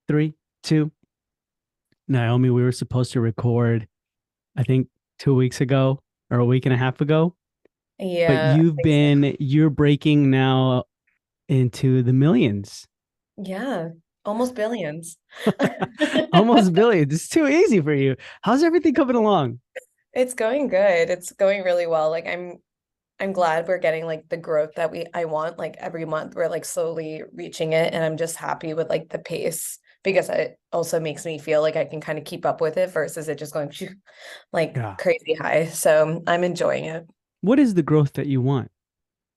Three, two. Naomi, we were supposed to record, I think 2 weeks ago or a week and a half ago, but Yeah, I think so. you're breaking now into the millions. Yeah, almost billions. Almost billions. It's too easy for you. How's everything coming along? It's going good. It's going really well. Like I'm glad we're getting like the growth that I want. Like every month we're like slowly reaching it, and I'm just happy with like the pace because it also makes me feel like I can kind of keep up with it versus it just going like Yeah. crazy high. So I'm enjoying it. What is the growth that you want?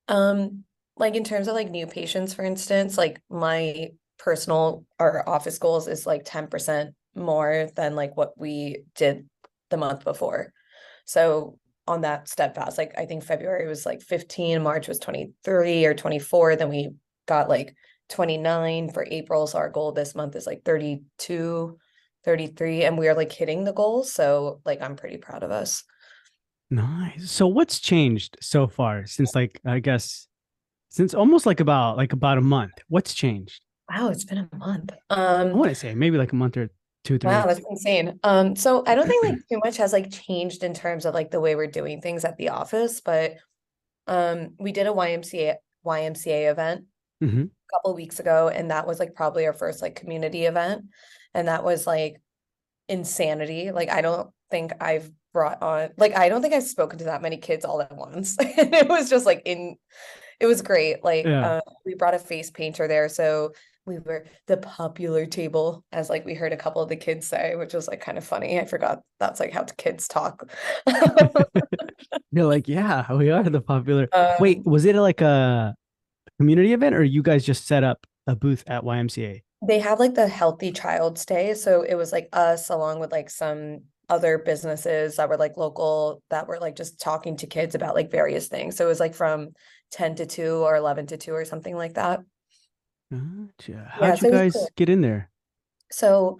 Like in terms of like new patients, for instance, like my personal or office goals is like 10% more than like what we did the month before. So on that steadfast, like I think February was like 15, March was 23 or 24, then we got like 29 for April. So our goal this month is like 32, 33, and we are like hitting the goals. So like I'm pretty proud of us. Nice. So what's changed so far since like I guess since almost like about a month? What's changed? Wow, it's been a month. I want to say maybe like a month or two, Wow, three. that's insane. So I don't think like too much has like changed in terms of like the way we're doing things at the office, but we did a YMCA event Hmm. a couple of weeks ago, and that was like probably our first like community event, and that was like insanity. Like I don't think I've spoken to that many kids all at once. And it was just like in it was great. Like, Yeah. we brought a face painter there, so we were the popular table, as like we heard a couple of the kids say, which was like kind of funny. I forgot that's like how the kids talk. You're like, yeah, we are the popular. Wait, Um, was it like a community event or you guys just set up a booth at YMCA? they had like the Healthy Child's Day, so it was like us along with like some other businesses that were like local that were like just talking to kids about like various things. So it was like from 10 to 2 or 11 to 2 or something like that. Gotcha. Yeah, How'd you so it was guys cool. get in there? So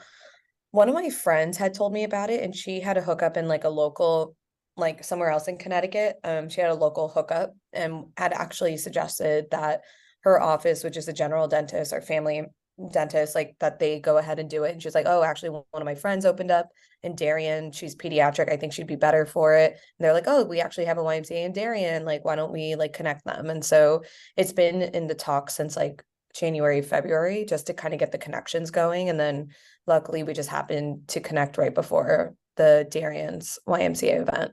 one of my friends had told me about it, and she had a hookup in like a local, like somewhere else in Connecticut. She had a local hookup and had actually suggested that her office, which is a general dentist or family dentist, like that they go ahead and do it. And she's like, oh, actually, one of my friends opened up in Darien. She's pediatric. I think she'd be better for it. And they're like, oh, we actually have a YMCA in Darien. Like, why don't we like connect them? And so it's been in the talks since like January, February, just to kind of get the connections going. And then luckily, we just happened to connect right before the Darien's YMCA event.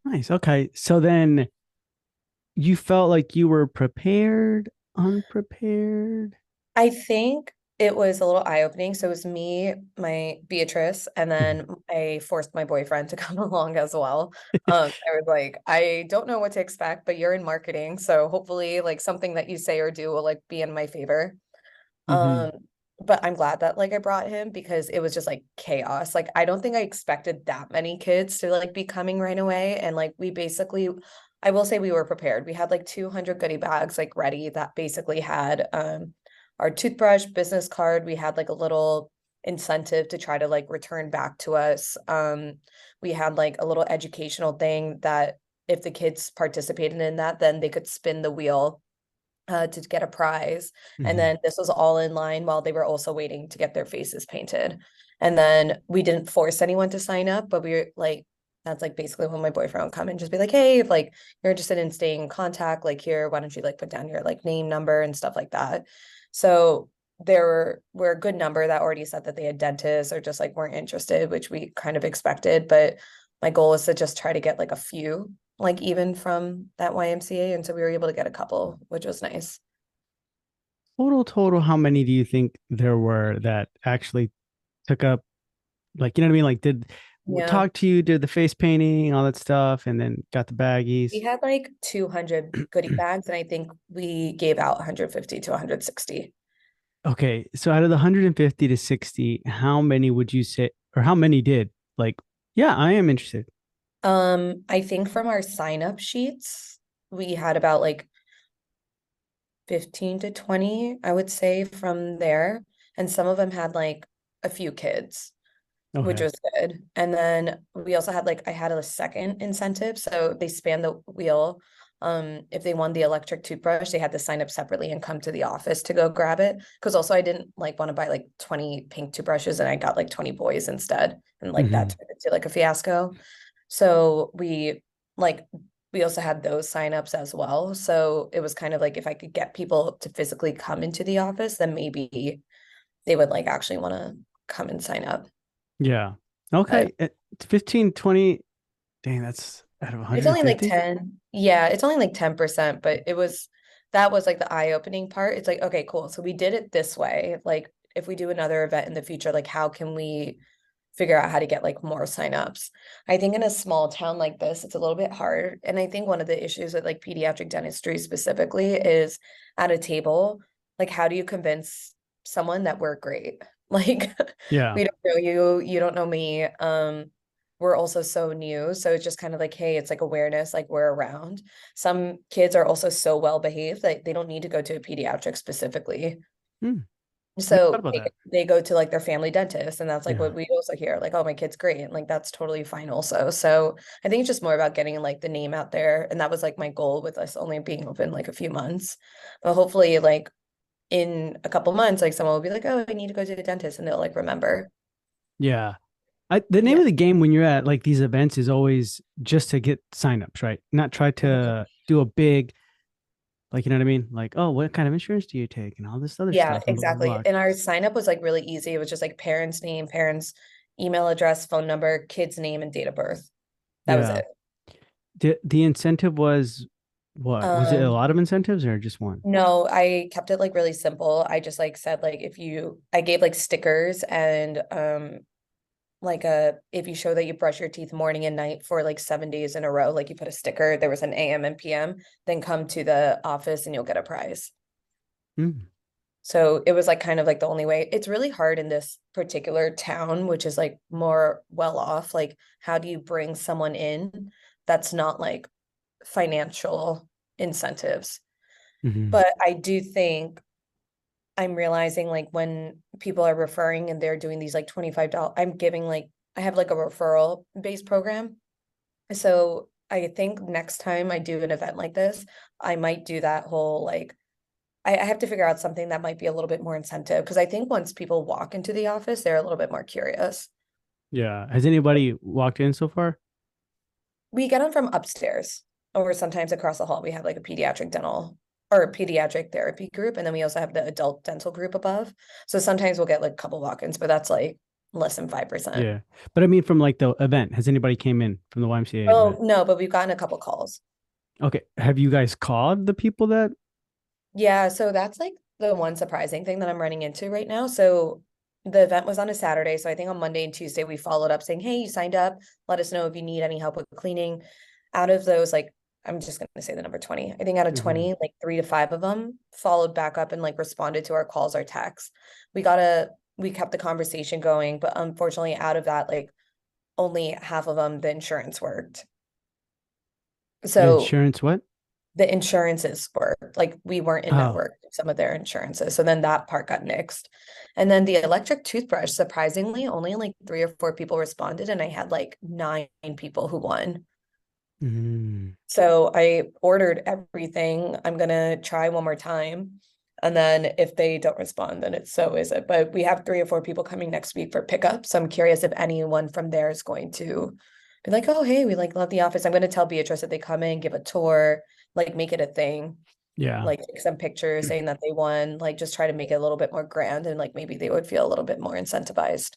Nice. Okay. So then you felt like you were prepared, unprepared. I think it was a little eye-opening. So it was me, my Beatrice, and Mhm. then I forced my boyfriend to come along as well. I was like, I don't know what to expect, but you're in marketing, so hopefully like something that you say or do will like be in my favor. Mhm. Um, but I'm glad that like I brought him because it was just like chaos. Like I don't think I expected that many kids to like be coming right away. And like we basically, I will say we were prepared. We had like 200 goodie bags like ready that basically had our toothbrush, business card. We had like a little incentive to try to like return back to us. We had like a little educational thing that if the kids participated in that, then they could spin the wheel to get a prize. And Mhm. then this was all in line while they were also waiting to get their faces painted. And then we didn't force anyone to sign up, but we were like, that's like basically when my boyfriend would come and just be like, hey, if like you're interested in staying in contact, like here, why don't you like put down your like name, number, and stuff like that. So there were a good number that already said that they had dentists or just like weren't interested, which we kind of expected. But my goal was to just try to get like a few like even from that YMCA. And so we were able to get a couple, which was nice. Total, how many do you think there were that actually took up, like, you know what I mean? Like, did Yeah. talk to you, did the face painting, all that stuff, and then got the We baggies? had like 200 goodie bags, and I think we gave out 150 to 160. Okay, so out of the 150 to 60, how many would you say, or how many did? Like, yeah, I am interested. I think from our sign up sheets, we had about like 15 to 20, I would say, from there. And some of them had like a few kids, which Okay. was good. And then we also had like I had a second incentive. So they spanned the wheel if they wanted the electric toothbrush, they had to sign up separately and come to the office to go grab it. Because also I didn't like want to buy like 20 pink toothbrushes and I got like 20 boys instead. And like that Hmm. turned into like a fiasco. So like we also had those signups as well. So it was kind of like if I could get people to physically come into the office, then maybe they would like actually want to come and sign up. Yeah. But Okay. It's 15, 20. Dang, that's out of it's only like 150. 10. Yeah, it's only like 10%, but that was like the eye-opening part. It's like, okay, cool. So we did it this way. Like if we do another event in the future, like how can we figure out how to get like more signups? I think in a small town like this, it's a little bit hard. And I think one of the issues with like pediatric dentistry specifically is at a table, like how do you convince someone that we're great? Like Yeah. we don't know you, you don't know me. We're also so new. So it's just kind of like, hey, it's like awareness, like we're around. Some kids are also so well behaved that they don't need to go to a pediatric specifically. Hmm. I never thought So about that. they go to like their family dentist, and that's like Yeah. what we also hear, like, oh, my kid's great. And like that's totally fine also. So I think it's just more about getting like the name out there. And that was like my goal with us only being open like a few months. But hopefully, like in a couple months, like someone will be like, oh, I need to go to the dentist, and they'll like remember. Yeah. The name Yeah. of the game when you're at like these events is always just to get signups, right? Not try to do a big, like, you know what I mean? Like, oh, what kind of insurance do you take? And all this other Yeah, stuff and blah, blah, exactly. blah. And our sign up was like really easy. It was just like parents' name, parents' email address, phone number, kid's name, and date of birth. That was Yeah. it. The incentive was what? Was it a Um, lot of incentives or just one? no, I kept it like really simple. I just like said like I gave like stickers and like if you show that you brush your teeth morning and night for like 7 days in a row, like you put a sticker, there was an AM and PM, then come to the office and you'll get a prize. Hmm. So it was like kind of like the only way. It's really hard in this particular town, which is like more well off. Like, how do you bring someone in that's not like financial incentives? Hmm. But I do think I'm realizing like when people are referring and they're doing these like $25, I'm giving like, I have like a referral based program. So I think next time I do an event like this, I might do that whole like, I have to figure out something that might be a little bit more incentive because I think once people walk into the office, they're a little bit more curious. Yeah. Has anybody walked in so far? We get them from upstairs, or sometimes across the hall, we have like a pediatric dental or a pediatric therapy group. And then we also have the adult dental group above. So sometimes we'll get like a couple walk-ins, but that's like less than 5%. Yeah. But I mean, from like the event, has anybody came in from the YMCA Oh, event? no, but we've gotten a couple calls. Okay. Have you guys called the people that? Yeah, so that's like the one surprising thing that I'm running into right now. So the event was on a Saturday. So I think on Monday and Tuesday we followed up saying, hey, you signed up. Let us know if you need any help with cleaning. Out of those, like I'm just gonna say the number 20. I think out of Mhm. 20, like 3 to 5 of them followed back up and like responded to our calls or texts. We kept the conversation going, but unfortunately out of that, like only half of them the insurance worked. The So insurance, what? the insurances were like we weren't in Oh. network with some of their insurances. So then that part got nixed. And then the electric toothbrush, surprisingly, only like 3 or 4 people responded, and I had like 9 people who won. Mm. So I ordered everything. I'm gonna try one more time. And then if they don't respond, then it's so is it. But we have 3 or 4 people coming next week for pickup. So I'm curious if anyone from there is going to be like, oh, hey, we like love the office. I'm gonna tell Beatrice that they come in, give a tour, like make it a thing, Yeah. like take some pictures saying that they won, like just try to make it a little bit more grand and like maybe they would feel a little bit more incentivized.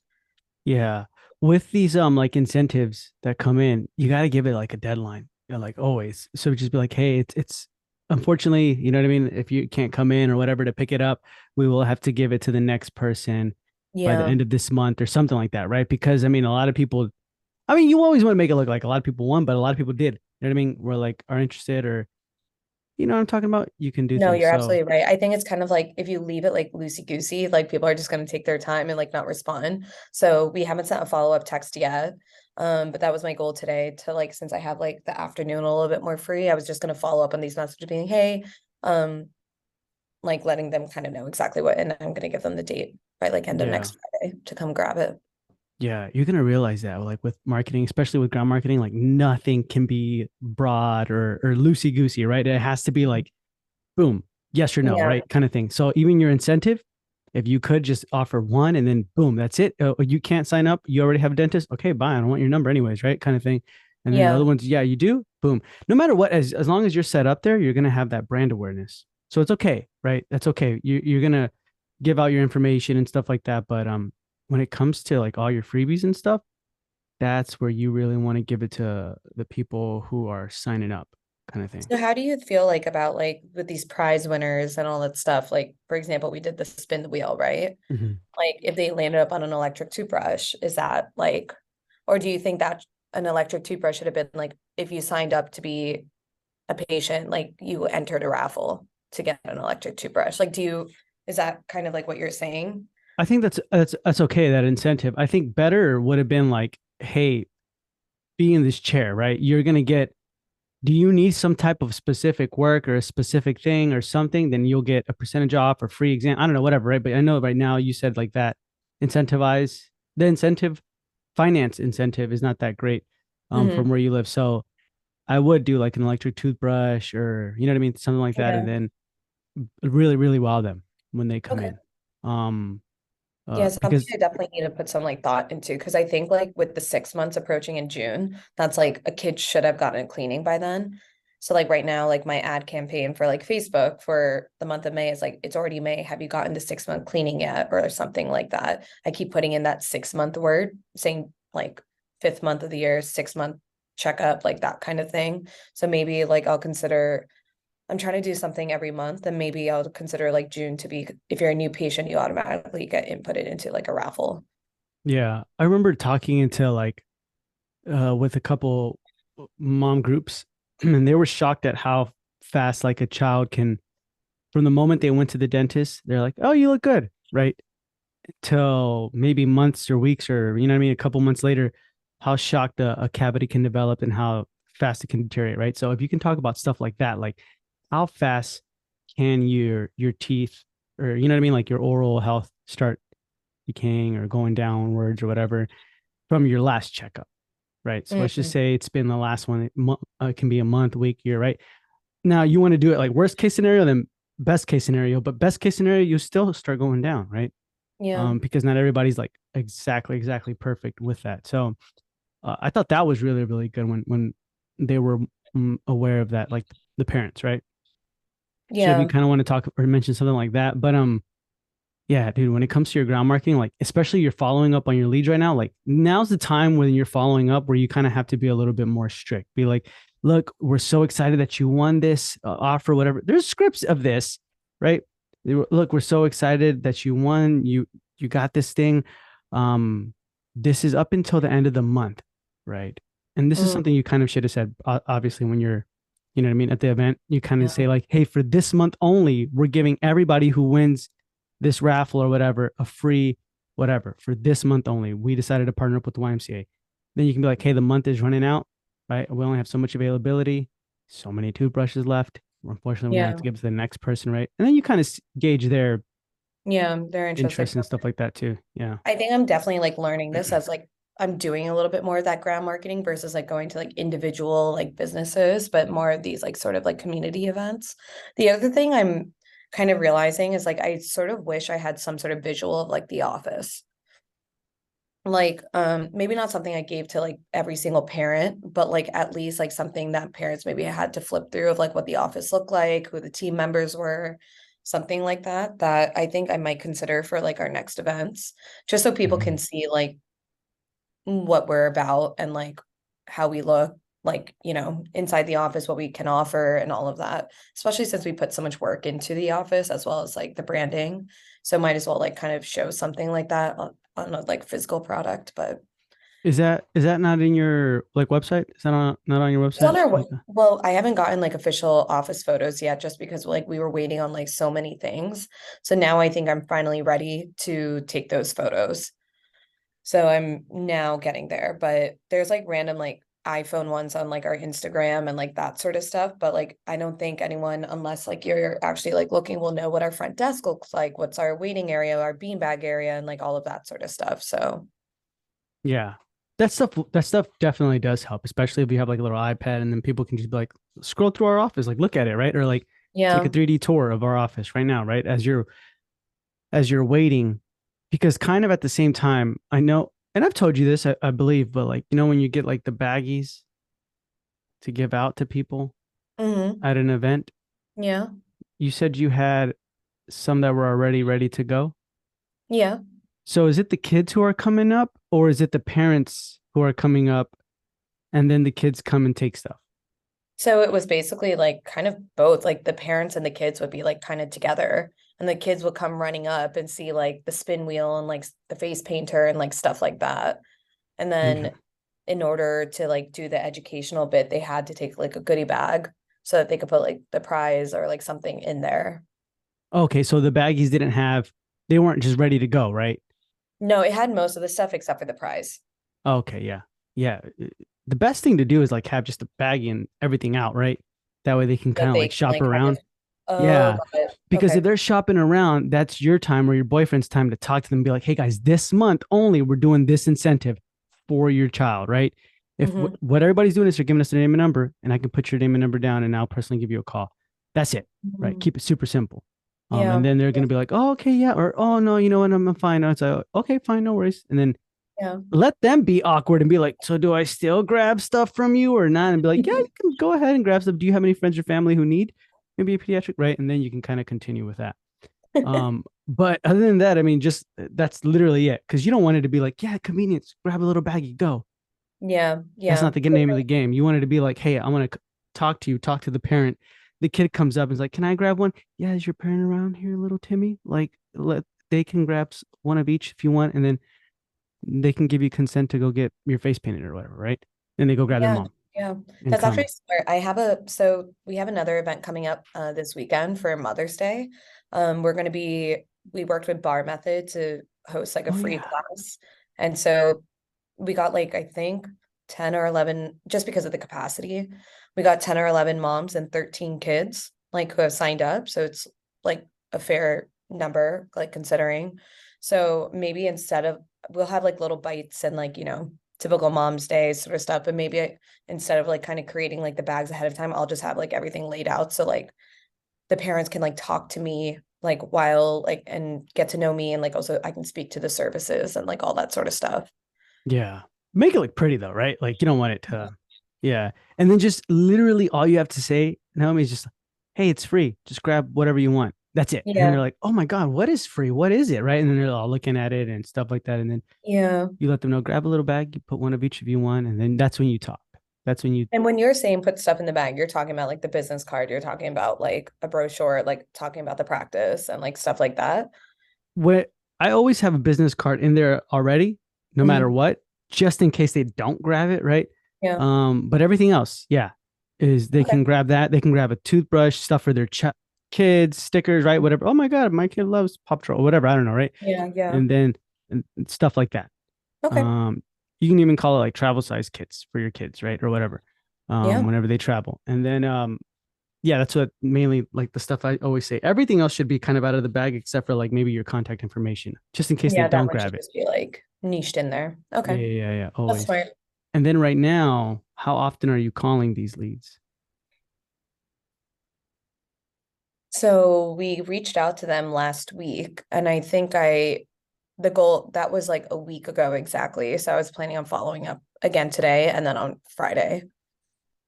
Yeah. With these like incentives that come in, you got to give it like a deadline, like always. So just be like, hey, it's unfortunately, you know what I mean? If you can't come in or whatever to pick it up, we will have to give it to the next person by the Yeah. end of this month or something like that, right? Because I mean, a lot of people, I mean, you always want to make it look like a lot of people won, but a lot of people did. You know what I mean? We're like are interested or you know what I'm talking about? You can do No, things. you're So absolutely right. I think it's kind of like if you leave it like loosey goosey, like people are just going to take their time and like not respond. So we haven't sent a follow-up text yet. But that was my goal today to like, since I have like the afternoon a little bit more free, I was just going to follow up on these messages being, hey, um, like letting them kind of know exactly what, and I'm going to give them the date by like end of yeah. next Friday to come grab it. Yeah, you're gonna realize that like with marketing, especially with ground marketing, like nothing can be broad or loosey goosey, right? It has to be like boom, yes or no, Yeah, right? Kind of thing. So even your incentive, if you could just offer one and then boom, that's it. You can't sign up. You already have a dentist. Okay, bye. I don't want your number anyways, right? Kind of thing. And then the other yeah. ones, yeah, you do. Boom. No matter what, as long as you're set up there, you're gonna have that brand awareness. So it's okay, right? That's okay. You're gonna give out your information and stuff like that. But when it comes to like all your freebies and stuff, that's where you really want to give it to the people who are signing up, kind of thing. So how do you feel like about like with these prize winners and all that stuff? Like, for example, we did the spin the wheel, right? Mhm. Like if they landed up on an electric toothbrush, is that like, or do you think that an electric toothbrush should have been like if you signed up to be a patient, like you entered a raffle to get an electric toothbrush? Like, is that kind of like what you're saying? I think that's okay, that incentive. I think better would have been like, hey, be in this chair, right? You're gonna get, do you need some type of specific work or a specific thing or something? Then you'll get a percentage off or free exam. I don't know, whatever, right? But I know right now you said like that incentivize the incentive, finance incentive is not that great from Hmm. where you live. So I would do like an electric toothbrush or you know what I mean, something like that, and Yeah. then really, really wow them when they come Okay. in. Um Yeah, something because I definitely need to put some like thought into because I think like with the 6 months approaching in June, that's like a kid should have gotten a cleaning by then. So like right now, like my ad campaign for like Facebook for the month of May is like it's already May. Have you gotten the 6 month cleaning yet? Or something like that. I keep putting in that 6 month word, saying like fifth month of the year, 6 month checkup, like that kind of thing. So maybe like I'll consider I'm trying to do something every month, and maybe I'll consider like June to be if you're a new patient, you automatically get inputted into like a raffle. yeah, I remember talking into like with a couple mom groups, and they were shocked at how fast like a child can, from the moment they went to the dentist, they're like, "Oh, you look good," right? Till maybe months or weeks or you know what I mean, a couple months later, how shocked a cavity can develop and how fast it can deteriorate, right? So if you can talk about stuff like that, like how fast can your teeth or you know what I mean, like your oral health start decaying or going downwards or whatever from your last checkup, right? So let's just Mhm. say it's been the last one. It can be a month, week, year, right? Now you want to do it like worst case scenario, then best case scenario, but best case scenario, you still start going down, right? Yeah. Because not everybody's like exactly perfect with that. So I thought that was really really good when they were aware of that, like the parents, right? So if you Yeah. kind of want to talk or mention something like that, but yeah, dude, when it comes to your ground marketing, like especially you're following up on your leads right now, like now's the time when you're following up where you kind of have to be a little bit more strict. Be like, look, we're so excited that you won this offer, whatever. There's scripts of this, right? Look, we're so excited that you won. You got this thing. Um, this is up until the end of the month, right? And this is Mm, something you kind of should have said, obviously, when you're, you know what I mean, at the event. You kind of yeah. say like, hey, for this month only, we're giving everybody who wins this raffle or whatever a free whatever for this month only. We decided to partner up with the YMCA. Then you can be like, hey, the month is running out, right? We only have so much availability, so many toothbrushes left. Unfortunately, we're gonna have Yeah. to give it to the next person, right? And then you kind of gauge their Yeah. They're interested. interest and stuff like that too. Yeah. I think I'm definitely like learning this as like I'm doing a little bit more of that ground marketing versus like going to like individual like businesses, but more of these like sort of like community events. The other thing I'm kind of realizing is like I sort of wish I had some sort of visual of like the office. Like maybe not something I gave to like every single parent, but like at least like something that parents maybe had to flip through of like what the office looked like, who the team members were, something like that, that I think I might consider for like our next events, just so people can Mhm. see like what we're about and like how we look like, inside the office, what we can offer and all of that, especially since we put so much work into the office as well as like the branding. So might as well like kind of show something like that on a like physical product, but Is that not in your like website? Is that not on your it's on website? our Like, well, I haven't gotten like official office photos yet just because like we were waiting on like so many things. So now I think I'm finally ready to take those photos. So I'm now getting there, but there's like random like iPhone ones on like our Instagram and like that sort of stuff. But like I don't think anyone, unless like you're actually like looking, will know what our front desk looks like, what's our waiting area, our beanbag area, and like all of that sort of stuff. So Yeah. That stuff definitely does help, especially if you have like a little iPad and then people can just be like scroll through our office, like look at it, right? Or like take a Yeah. 3D tour of our office right now, right? As you're waiting. Because kind of at the same time, I know, and I've told you this, I believe, but like, when you get like the baggies to give out to people Hmm. at an event, Yeah. you said you had some that were already ready to go. Yeah. So is it the kids who are coming up, or is it the parents who are coming up and then the kids come and take stuff? So it was basically like kind of both, like the parents and the kids would be like kind of together, and the kids would come running up and see like the spin wheel and like the face painter and like stuff like that. And Okay. then in order to like do the educational bit, they had to take like a goodie bag so that they could put like the prize or like something in there. Okay, so the baggies didn't have, they weren't just ready to go, right? No, it had most of the stuff except for the prize Okay, yeah. Yeah. The best thing to do is like have just a baggie and everything out, right? That way they can kind that of they like can shop like kind around. of, oh, Yeah. got it. Because Okay. if they're shopping around, that's your time or your boyfriend's time to talk to them and be like, hey guys, this month only, we're doing this incentive for your child, right? If Hmm. what everybody's doing is they're giving us their name and number, and I can put your name and number down, and I'll personally give you a call. That's it, right? Hmm. Keep it super simple. And Yeah. then they're going to be like, oh, okay, yeah. Or, oh, no, you know what? I'm fine. It's like, okay, fine, no worries. And then Yeah. let them be awkward and be like, so do I still grab stuff from you or not? And be like, yeah, you can go ahead and grab stuff. Do you have any friends or family who need maybe a pediatric? Right. And then you can kind of continue with that. But other than that, I mean, just that's literally it. Cause you don't want it to be like, yeah, convenience, grab a little baggie, go. Yeah. That's Yeah. not the name of the game. You want it to be like, hey, I want to talk to you, talk to the parent. The kid comes up and is like, can I grab one? Yeah, is your parent around here, little Timmy? Like, they can grab one of each if you want, and then they can give you consent to go get your face painted or whatever, right? Then they go grab their Yeah, mom yeah. and That's actually come. smart. So we have another event coming up this weekend for Mother's Day. We're gonna be we worked with Bar Method to host like a Oh free yeah. class. And so we got like I think 10 or 11 just because of the capacity. We got 10 or 11 moms and 13 kids like who have signed up. So it's like a fair number, like considering. So maybe instead of we'll have like little bites and like, typical mom's day sort of stuff, but maybe instead of like kind of creating like the bags ahead of time, I'll just have like everything laid out. So like the parents can like talk to me like while like and get to know me and like also I can speak to the services and like all that sort of stuff. Yeah. Make it look pretty though, right? Like you don't want it to, yeah. And then just literally all you have to say, Naomi, is just, hey, it's free. Just grab whatever you want. That's it. And then Yeah. they're like, oh my God, what is free? What is it? Right. And then they're all looking at it and stuff like that. And then Yeah. you let them know, grab a little bag, you put one of each if you want. And then that's when you talk. That's when you, And when you're saying put stuff in the bag, you're talking about like the business card, you're talking about like a brochure, like talking about the practice and like stuff like that. what I always have a business card in there already, no matter Hmm. what, just in case they don't grab it, right? Yeah. But everything else, yeah, is they Okay. can grab that. They can grab a toothbrush, stuff for their kids, stickers, right? Whatever. Oh my God, my kid loves Pop Troll, whatever. I don't know, right? Yeah. Yeah. And then stuff like that. Okay. Um, you can even call it like travel size kits for your kids, right? Or whatever. Yeah. Whenever they travel. And then yeah, that's what mainly like the stuff I always say. Everything else should be kind of out of the bag except for like maybe your contact information, just in case they Yeah. That don't one grab should it. just be like niched in there. Yeah, Okay. yeah, yeah, yeah, That's always. smart. And then right now, how often are you calling these leads? So we reached out to them last week, and I think the goal that was like a week ago exactly. So I was planning on following up again today and then on Friday.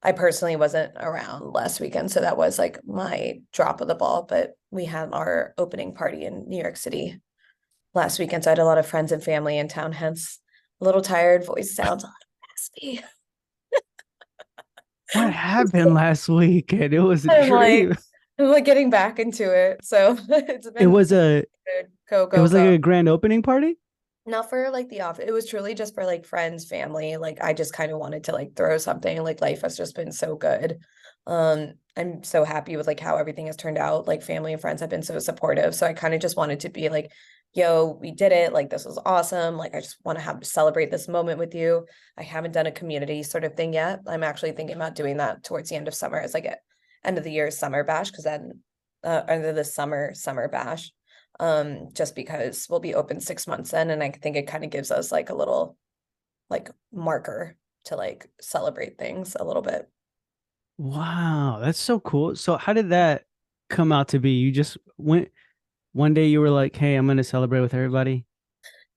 I personally wasn't around last weekend, so that was like my drop of the ball. But we had our opening party in New York City last weekend, so I had a lot of friends and family in town, hence a little tired, voice sounds a little raspy. What happened last week? And it was a I'm dream. like, I'm like getting back into it. So it's It been was a good. Go, it go, was like go. a grand opening party. Not for like the office. It was truly just for like friends, family. Like I just kind of wanted to like throw something. Like life has just been so good. I'm so happy with like how everything has turned out. Like family and friends have been so supportive. So I kind of just wanted to be like, yo, we did it. Like this was awesome. Like I just want to have celebrate this moment with you. I haven't done a community sort of thing yet. I'm actually thinking about doing that towards the end of summer as like a end of the year summer bash because then end of the summer bash just because we'll be open 6 months in and I think it kind of gives us like a little like marker to like celebrate things a little bit. Wow, that's so cool. So how did that come out to be? You just went one day you were like, "Hey, I'm going to celebrate with everybody."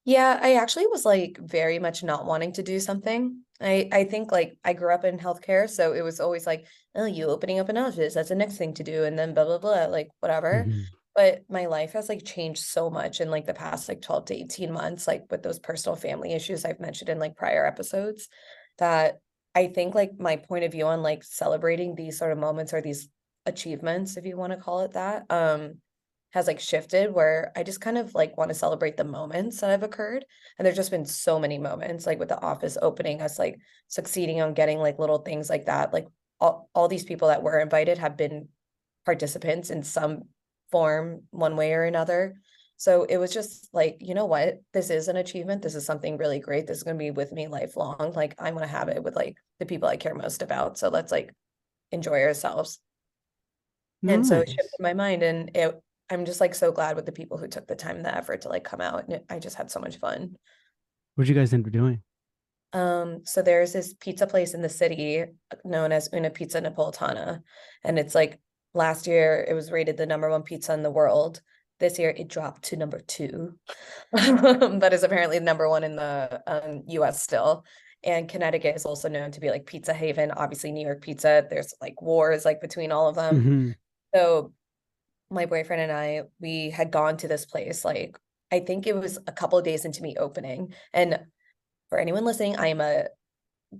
Yeah, I actually was like very much not wanting to do something. I think like I grew up in healthcare, so it was always like, oh, you opening up an office, that's the next thing to do, and then blah blah blah, like whatever. Mhm. But my life has like changed so much in like the past like 12 to 18 months, like with those personal family issues I've mentioned in like prior episodes, that I think like my point of view on like celebrating these sort of moments or these achievements, if you want to call it that, has like shifted where I just kind of like want to celebrate the moments that have occurred. And there's just been so many moments, like with the office opening, us like succeeding on getting like little things like that. Like all these people that were invited have been participants in some form, one way or another. So it was just like, you know what? This is an achievement. This is something really great. This is going to be with me lifelong. Like I want to have it with like the people I care most about. So let's like enjoy ourselves. And so it shifted Nice. my mind and I'm just like so glad with the people who took the time and the effort to like come out and I just had so much fun. What you guys end up doing? So there's this pizza place in the city known as Una Pizza Napolitana. And it's like last year it was rated the number one pizza in the world. This year it dropped to number two, but is apparently number one in the US still. And Connecticut is also known to be like pizza haven. Obviously, New York pizza, there's like wars like between all of them. Hmm. So my boyfriend and I, we had gone to this place like I think it was a couple of days into me opening. And for anyone listening, I am a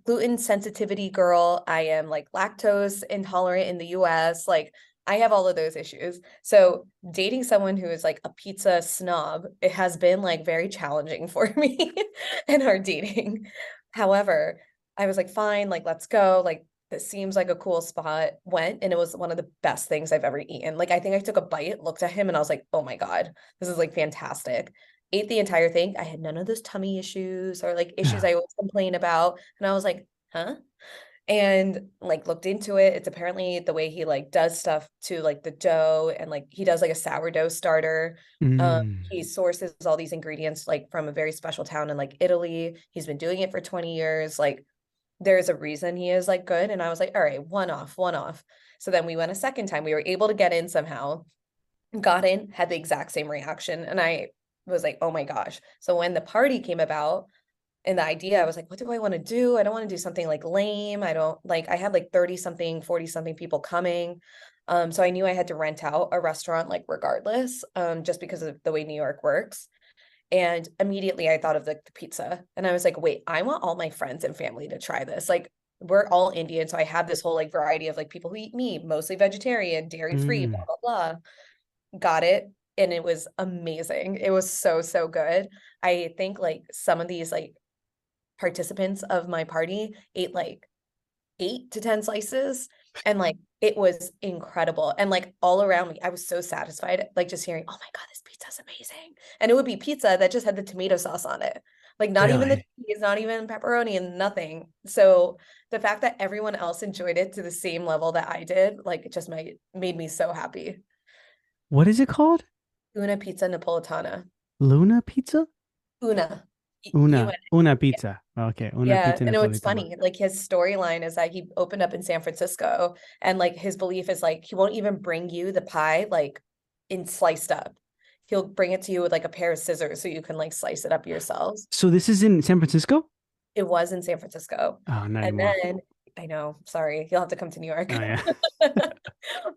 gluten sensitivity girl. I am like lactose intolerant in the US. Like I have all of those issues. So dating someone who is like a pizza snob, it has been like very challenging for me in our dating. However, I was like, fine, like let's go. Like this seems like a cool spot. Went and it was one of the best things I've ever eaten. Like I think I took a bite, looked at him, and I was like, oh my God, this is like fantastic. Ate the entire thing. I had none of those tummy issues or like issues I always complain about. And I was like, huh? And like looked into it. It's apparently the way he like does stuff to like the dough and like he does like a sourdough starter. Mm. He sources all these ingredients like from a very special town in like Italy. He's been doing it for 20 years. Like there's a reason he is like good. And I was like, all right, one off, one off. So then we went a second time. We were able to get in somehow, got in, had the exact same reaction. And I was like, oh my gosh. So when the party came about, and the idea, I was like, what do I want to do? I don't want to do something like lame. I don't like, I had like 30 something, 40 something people coming. So I knew I had to rent out a restaurant like regardless, just because of the way New York works. And immediately I thought of the pizza. And I was like, wait, I want all my friends and family to try this. Like we're all Indian. So I have this whole like variety of like people who eat meat, mostly vegetarian, dairy free, blah, Mm. blah, blah. Got it. And it was amazing. It was so, so good. I think like some of these like participants of my party ate like 8 to 10 slices and like it was incredible and like all around me I was so satisfied like just hearing oh my God this pizza's amazing and it would be pizza that just had the tomato sauce on it like not even the Really? cheese not even pepperoni and nothing so the fact that everyone else enjoyed it to the same level that I did like it just made me so happy. What is it called? Una pizza napolitana. Luna pizza? Una. Una. Una pizza. Okay. Una Yeah, pizza and it's napolitana. funny. Like his storyline is that he opened up in San Francisco, and like his belief is like he won't even bring you the pie like in sliced up. He'll bring it to you with like a pair of scissors so you can like slice it up yourselves. So this is in San Francisco? It was in San Francisco, Oh, not and anymore. then I know, sorry, you'll have to come to New York. Oh yeah.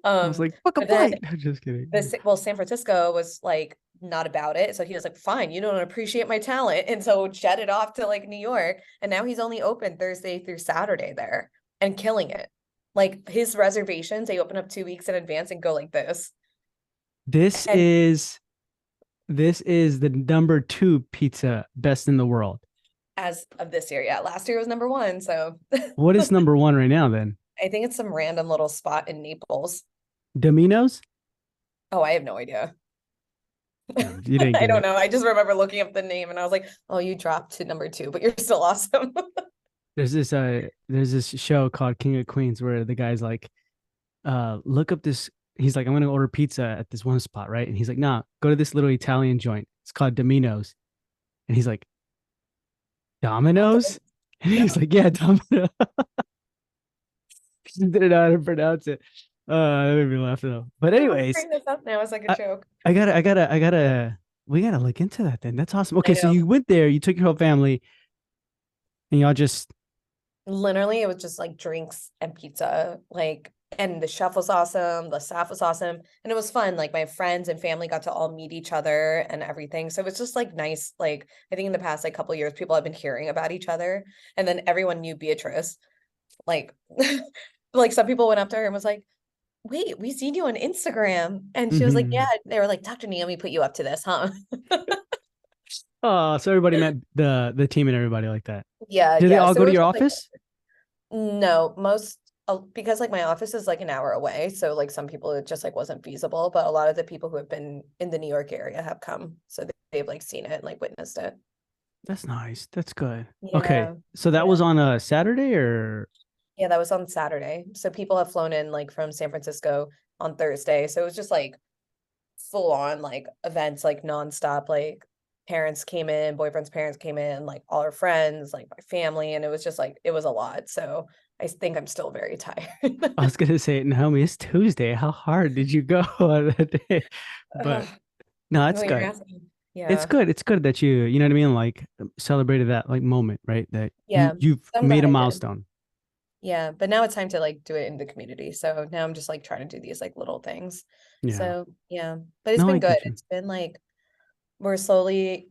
I was Um, like, fuck a but then flight. I'm just kidding. this well, San Francisco was like not about it. So he was like, fine, you don't appreciate my talent. And so jetted off to like New York. And now he's only open Thursday through Saturday there and killing it. Like his reservations, they open up 2 weeks in advance and go like this. This And is this is the number two pizza best in the world. as of this year, yeah, last year was number one. So What is number one right now then? I think it's some random little spot in Naples. Domino's? Oh, I have no idea. No, you didn't I get don't it. know. I just remember looking up the name and I was like, oh, you dropped to number two, but you're still awesome. There's this show called King of Queens where the guy's like, look up this. He's like, I'm gonna order pizza at this one spot, right? And he's like, nah, go to this little Italian joint. It's called Domino's. And he's like, Hot Domino's? dogs. And Yeah. he's like, yeah, Domino. Didn't know how to pronounce it. That made me laugh though. But I'm anyways, bringing this up now as like a I, joke. we gotta look into that then. That's awesome. I Okay, so know. you went there, you took your whole family, and y'all just, Literally, it was just like drinks and pizza. Like, and the chef was awesome, the staff was awesome, and it was fun. Like, my friends and family got to all meet each other and everything. So it was just like nice. Like, I think in the past like couple years, people have been hearing about each other, and then everyone knew Beatrice. Like, like some people went up to her and was like, "Wait, we seen you on Instagram," and she was like, "Yeah." mhm. They were like, "Dr. Naomi put you up to this, huh?" Oh, so everybody met the team and everybody like that. Yeah, Did they yeah. all So go it to was your just like office? no, most because like my office is like an hour away, so like some people it just like wasn't feasible, but a lot of the people who have been in the New York area have come, so they've like seen it and like witnessed it. That's nice. That's good. Okay, Yeah, so that was yeah, on a Saturday or yeah. That was on Saturday, so people have flown in like from San Francisco on Thursday, so it was just like full on like events, like nonstop. Like parents came in, boyfriend's parents came in, like all our friends, like my family, and it was just like it was a lot. So I think I'm still very tired. I was gonna say, Naomi, it's Tuesday. How hard did you go on that day? But Ugh, no, it's well, you're good. asking. It's Yeah. good. It's good that you know what I mean, like celebrated that like moment, right? That Yeah. you've So I'm made glad a I did. milestone. Yeah. But now it's time to like do it in the community. So now I'm just like trying to do these like little things. Yeah. So yeah. But it's No, I been good. get you. It's been like we're slowly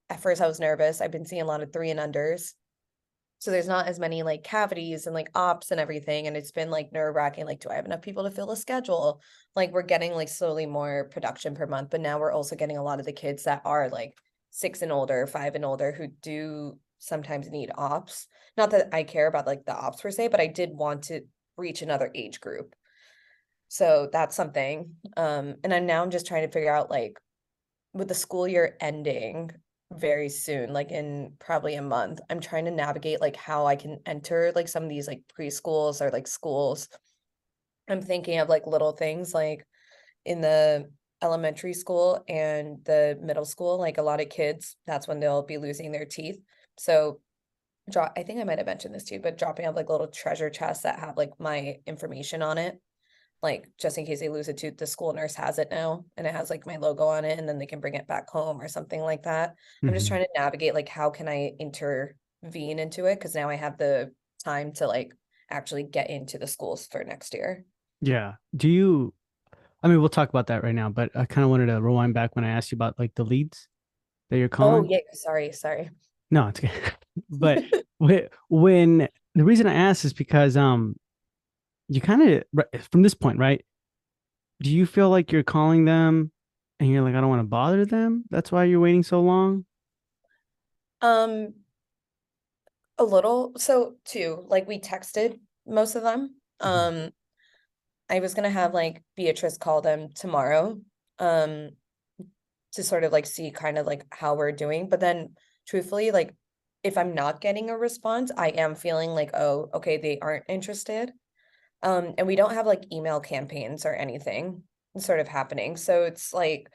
at first I was nervous. I've been seeing a lot of 3 and unders. So there's not as many like cavities and like ops and everything. And it's been like nerve-wracking. Like, do I have enough people to fill a schedule? Like we're getting like slowly more production per month, but now we're also getting a lot of the kids that are like 6 and older, 5 and older who do sometimes need ops. Not that I care about like the ops per se, but I did want to reach another age group. So that's something. And I'm just trying to figure out like with the school year ending very soon, like in probably a month, I'm trying to navigate like how I can enter like some of these like preschools or like schools. I'm thinking of like little things like in the elementary school and the middle school, like a lot of kids, that's when they'll be losing their teeth. So I think I might have mentioned this too, but dropping off like little treasure chests that have like my information on it, like just in case they lose a tooth, the school nurse has it now and it has like my logo on it and then they can bring it back home or something like that. I'm just Hmm. trying to navigate like how can I intervene into it because now I have the time to like actually get into the schools for next year. Yeah. Do you? I mean, we'll talk about that right now, but I kind of wanted to rewind back when I asked you about like the leads that you're Oh calling. yeah, sorry. No, it's good. But when the reason I asked is because you kind of from this point, right? Do you feel like you're calling them and you're like, I don't want to bother them? That's why you're waiting so long? Um, a little. So too, like we texted most of them. Mhm. I was gonna have like Beatrice call them tomorrow. Um, to sort of like see kind of like how we're doing. But then truthfully, like if I'm not getting a response, I am feeling like, oh, okay, they aren't interested. And we don't have like email campaigns or anything sort of happening. So it's like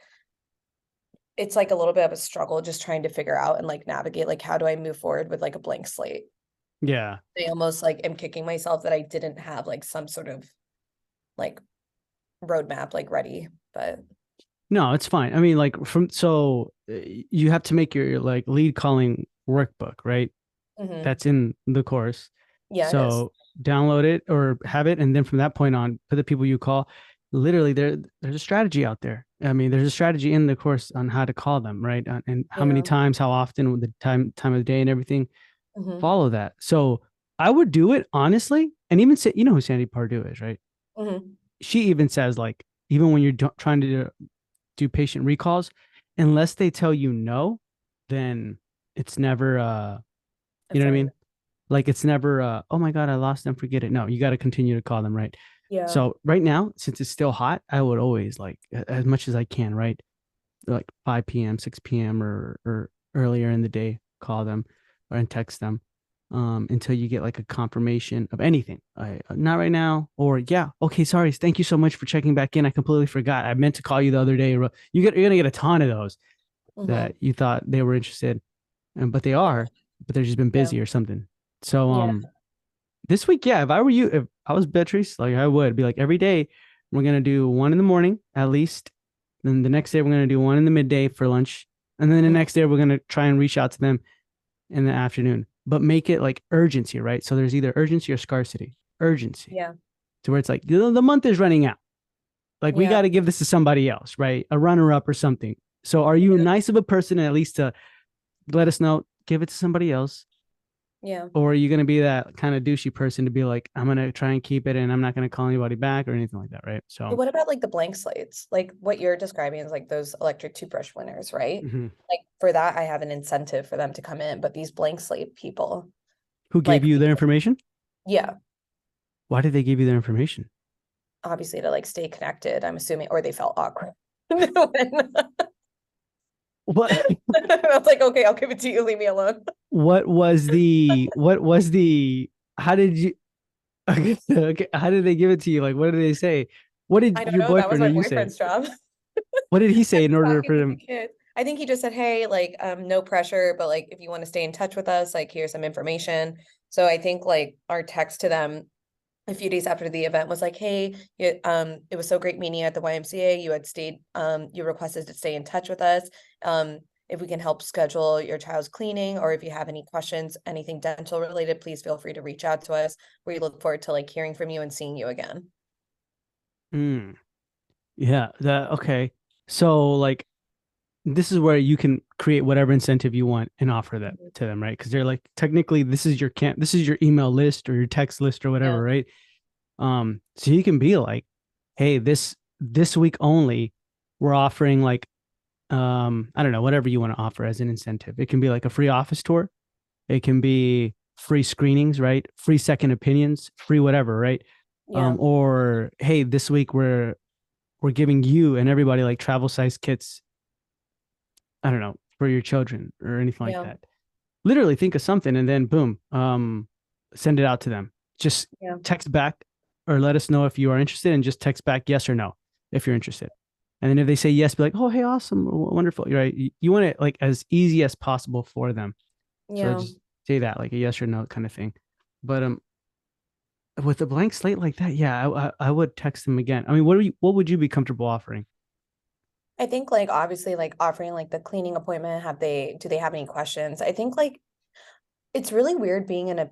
a little bit of a struggle just trying to figure out and like navigate like how do I move forward with like a blank slate. Yeah. I almost like am kicking myself that I didn't have like some sort of like roadmap like ready. But No, it's fine. I mean, like you have to make your like lead calling workbook, right? mhm. That's in the course. Yeah, it is. So download it or have it, and then from that point on, for the people you call, literally there's a strategy out there. I mean, there's a strategy in the course on how to call them, right? And how many Yeah. times, how often, the time of the day, and everything. Hmm. Follow that. So I would do it honestly, and even say, you know who Sandy Pardue is, right? Hmm. She even says like, even when you're trying to do patient recalls, unless they tell you no, then it's never you It's know what I never mean? Like it's never oh my god, I lost them, forget it. No, you got to continue to call them, right? yeah. So right now, since it's still hot, I would always like as much as I can, right? Like 5 p.m., 6 p.m. or earlier in the day, call them or and text them until you get like a confirmation of anything. Not right now, or yeah, okay, sorry, thank you so much for checking back in. I completely forgot. I meant to call you the other day. You're gonna get a ton of those that Hmm. you thought they were interested, but they are. but they've just been Yeah. busy or something. So Yeah. this week, yeah, if I were you, if I was Beatrice, like I would be like every day we're gonna do one in the morning at least. Then the next day we're gonna do one in the midday for lunch. And then the Mhm. next day we're gonna try and reach out to them in the afternoon. But make it like urgency, right? So there's either urgency or scarcity. Urgency. Yeah. To where it's like the month is running out. Like we Yeah. got to give this to somebody else, right? A runner up or something. So are you Yeah. nice of a person at least to let us know, give it to somebody else? Yeah. Or are you going to be that kind of douchey person to be like, I'm going to try and keep it and I'm not going to call anybody back or anything like that, right? But So, what about like the blank slates? Like what you're describing is like those electric toothbrush winners, right? mhm. Like for that, I have an incentive for them to come in, but these blank slate people, Who gave like, you their information? yeah, Why did they give you their information? obviously to like stay connected, I'm assuming, or they felt awkward. I What was like, okay, I'll give it to you. Leave me alone. what was the how did you okay, how did they give it to you? Like what did they say? What did I don't your know. That was boyfriend or my you say? boyfriend's job. What did he say in order Talking for to the them? kids. I think he just said, hey, like, no pressure, but like, if you want to stay in touch with us, like, here's some information. So I think like our text to them a few days after the event was like, hey, it was so great meeting you at the YMCA. You had stayed, you requested to stay in touch with us. If we can help schedule your child's cleaning, or if you have any questions, anything dental related, please feel free to reach out to us. We look forward to like hearing from you and seeing you again. Mm, yeah, that okay. So like this is where you can create whatever incentive you want and offer that Mhm. to them, right? Because they're like technically this is your email list or your text list or whatever, Yeah, right? So you can be like, hey, this week only, we're offering like I don't know, whatever you want to offer as an incentive. It can be like a free office tour, it can be free screenings, right? Free second opinions, free whatever, right? yeah, Or hey, this week we're giving you and everybody like travel size kits, I don't know, for your children or anything like yeah, that. Literally think of something and then boom, send it out to them. Just yeah, text back or let us know if you are interested and just text back yes or no if you're interested. And then if they say yes, be like, oh, hey, awesome, wonderful. Right. You want it like as easy as possible for them. So yeah. just say that like a yes or no kind of thing. But with a blank slate like that, yeah, I would text them again. I mean, what would you be comfortable offering? I think like obviously like offering like the cleaning appointment, do they have any questions? I think like it's really weird being in a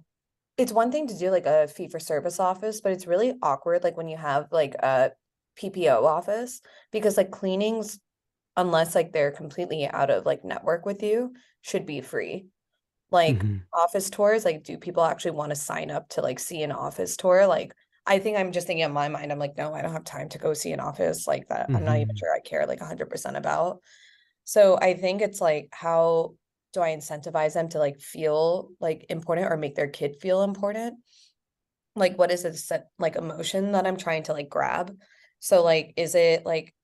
it's one thing to do like a fee for service office, but it's really awkward like when you have like a PPO office because like cleanings, unless like they're completely out of like network with you, should be free. Like Mm-hmm. office tours, like do people actually want to sign up to like see an office tour? Like I think I'm just thinking in my mind, I'm like, no, I don't have time to go see an office like that. I'm not even Mm-hmm. sure I care like 100% about. So I think it's like, how do I incentivize them to like feel like important or make their kid feel important? Like, what is it set like emotion that I'm trying to like grab? So like, is it like,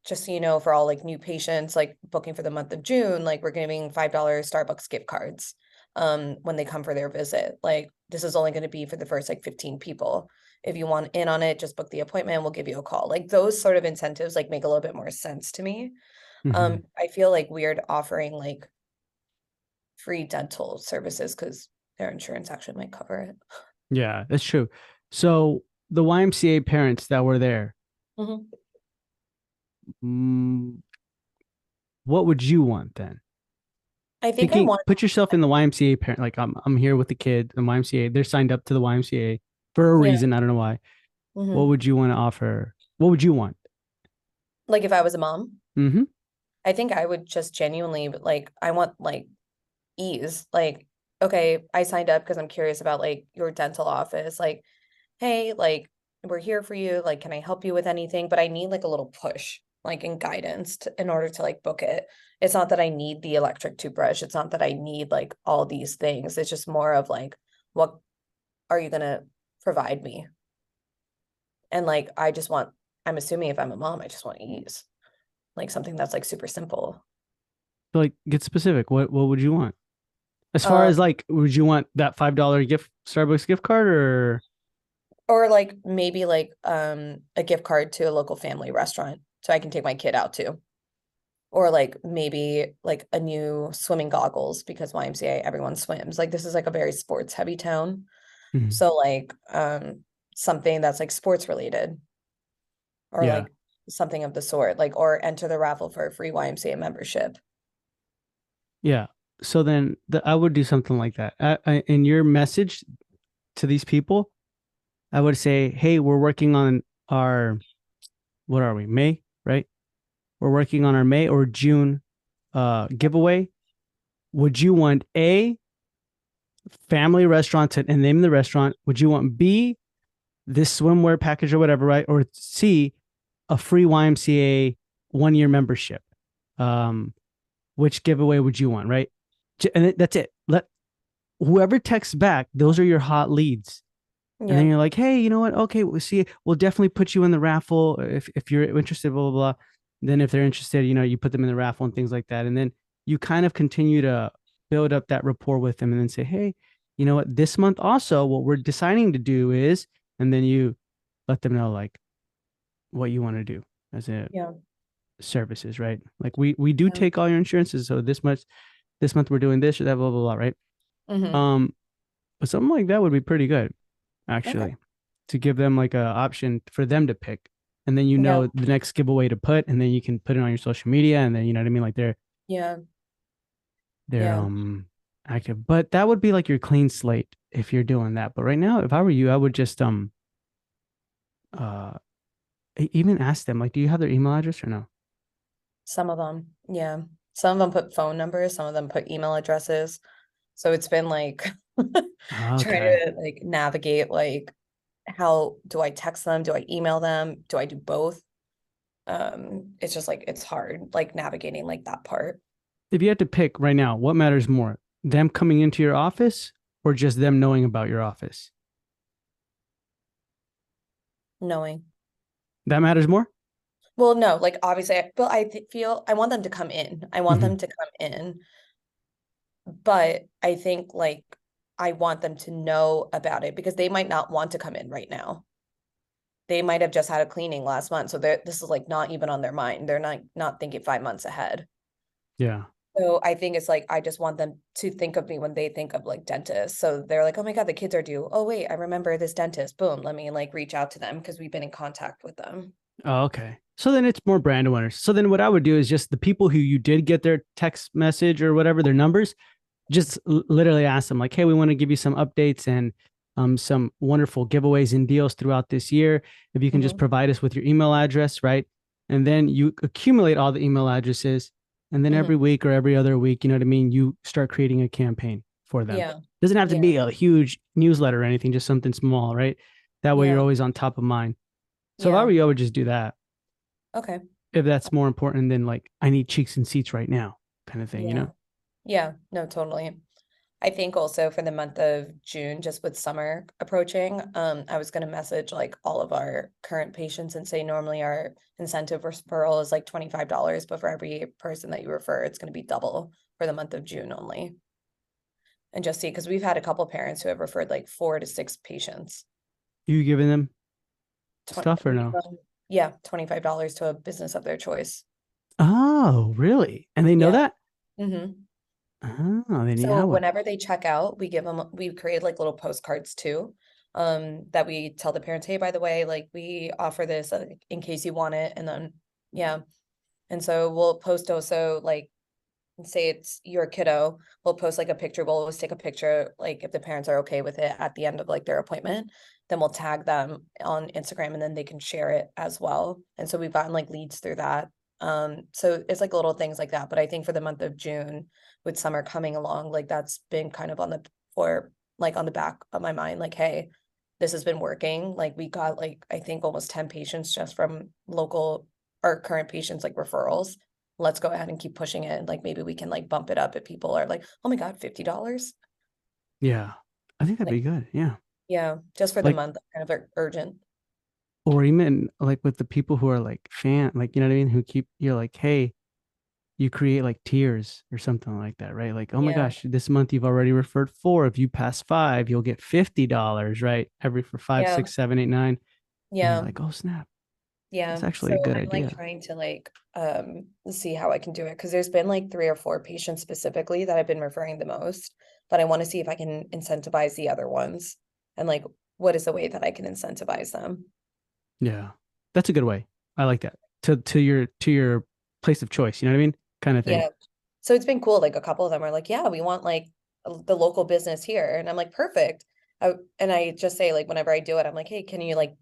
just so you know, for all like new patients, like booking for the month of June, like we're giving $5 Starbucks gift cards when they come for their visit. Like this is only going to be for the first like 15 people. If you want in on it, just book the appointment, we'll give you a call. Like those sort of incentives like make a little bit more sense to me. Mm-hmm. I feel like weird offering like free dental services because their insurance actually might cover it. Yeah, that's true. So the YMCA parents that were there, Mhm. mm, what would you want then? I think I Thinking, want, put yourself in the YMCA parent. Like I'm here with the kid, the YMCA. They're signed up to the YMCA for a yeah. reason. I don't know why. What Mhm. would you want to offer? What would you want? Like if I was a mom, Mm-hmm. I think I would just genuinely like, I want like ease. Like, okay, I signed up because I'm curious about like your dental office. Like, hey, like we're here for you. Like, can I help you with anything? But I need like a little push, like in guidance in order to like book it. It's not that I need the electric toothbrush. It's not that I need like all these things. It's just more of like, what are you gonna provide me? And like, I just want, I'm assuming if I'm a mom, I just want ease, like something that's like super simple. Like get specific. What would you want? As far Um, as like, would you want that $5 gift Starbucks gift card or or like maybe like a gift card to a local family restaurant so I can take my kid out too. or like maybe like a new swimming goggles because YMCA everyone swims. Like this is like a very sports heavy town. Mhm. So like something that's like sports related or Yeah. like something of the sort, like or enter the raffle for a free YMCA membership. Yeah. So then I would do something like that. In your message to these people, I would say, hey, we're working on our, what are we, May, right? We're working on our May or June giveaway. Would you want A, family restaurant and name the restaurant? Would you want B, this swimwear package or whatever, right? Or C, a free YMCA 1 year membership? Um, which giveaway would you want, right? And that's it. Let whoever texts back, those are your hot leads. And then Yeah. you're like, hey, you know what? Okay, we'll see. We'll definitely put you in the raffle if you're interested, blah, blah, blah. Then if they're interested, you put them in the raffle and things like that. And then you kind of continue to build up that rapport with them and then say, hey, you know what? This month also, what we're deciding to do is, and then you let them know like what you want to do as a Yeah. services, right? Like we do Yeah. take all your insurances. So this month we're doing this or that, blah, blah, blah, right? Hmm. Um, but something like that would be pretty good, Okay. actually, to give them like a option for them to pick. And then Yeah. the next giveaway to put, and then you can put it on your social media, and then you know what I mean, like Yeah. they're Yeah. active. But that would be like your clean slate if you're doing that. But right now, if I were you, I would just uh even ask them like, do you have their email address or no? Some of them. Yeah. Some of them put phone numbers, some of them put email addresses. So it's been like trying Okay. to like navigate like how do I text them? Do I email them? Do I do both? It's just like it's hard like navigating like that part. If you had to pick right now, what matters more? Them coming into your office or just them knowing about your office? Knowing. That matters more? Well, no, like obviously, but I feel I want them to come in. I want Mm-hmm. them to come in, but I think like I want them to know about it because they might not want to come in right now. They might have just had a cleaning last month, so this is like not even on their mind. They're not thinking 5 months ahead. Yeah. So I think it's like I just want them to think of me when they think of like dentists. So they're like, oh my God, the kids are due. Oh wait, I remember this dentist. Boom, let me like reach out to them because we've been in contact with them. Oh, okay. So then it's more brand awareness. So then what I would do is just the people who you did get their text message or whatever, their numbers, just literally ask them like, hey, we want to give you some updates and some wonderful giveaways and deals throughout this year. If you can just Hmm. provide us with your email address, right? And then you accumulate all the email addresses. And then every Hmm. week or every other week, you know what I mean? You start creating a campaign for them. Yeah. Doesn't have to Yeah. be a huge newsletter or anything, just something small, right? That way you're Yeah. always on top of mind. So if I Yeah. were you, I would just do that Okay. if that's more important than like I need cheeks and seats right now kind of thing, you Yeah. know? Yeah. No, totally. I think also for the month of June, just with summer approaching, I was going to message like all of our current patients and say normally our incentive referral is like $25, but for every person that you refer, it's going to be double for the month of June only. And just see, because we've had a couple parents who have referred like 4 to 6 patients. You giving them 20, stuff or we give no? them, yeah, $25 to a business of their choice. Oh, really? And they know Yeah. that? Hmm. Oh, then yeah, I So would. whenever they check out, we create like little postcards too, that we tell the parents, hey, by the way, like we offer this in case you want it. And then, yeah. And so we'll post also like, say it's your kiddo, we'll post like a picture. We'll always take a picture, like if the parents are okay with it at the end of like their appointment, then we'll tag them on Instagram and then they can share it as well. And so we've gotten like leads through that. So it's like little things like that. But I think for the month of June, with summer coming along, like that's been kind of on the for like on the back of my mind, like, hey, this has been working. Like we got like I think almost 10 patients just from local or current patients like referrals. Let's go ahead and keep pushing it. Like maybe we can like bump it up if people are like, oh my God, $50. Yeah. I think that'd Like, be good. Yeah. yeah, just for the Like, month, kind of urgent. or even like with the people who are like like, you know what I mean? Who keep, you're like, hey, you create like tiers or something like that, right? Like, oh my Yeah, gosh, this month you've already referred four. If you pass five, you'll get $50, right? Every for five, yeah, 6, 7, 8, 9. And you're yeah, like, oh snap. Yeah. That's actually So a good I'm like idea. trying to like see how I can do it because there's been like 3 or 4 patients specifically that I've been referring the most, but I want to see if I can incentivize the other ones and like what is the way that I can incentivize them. Yeah. That's a good way. I like that. To your place of choice, you know what I mean? Kind of thing. Yeah. So it's been cool. Like a couple of them are like, yeah, we want like the local business here. And I'm like, perfect. And I just say like whenever I do it, I'm like, hey, can you like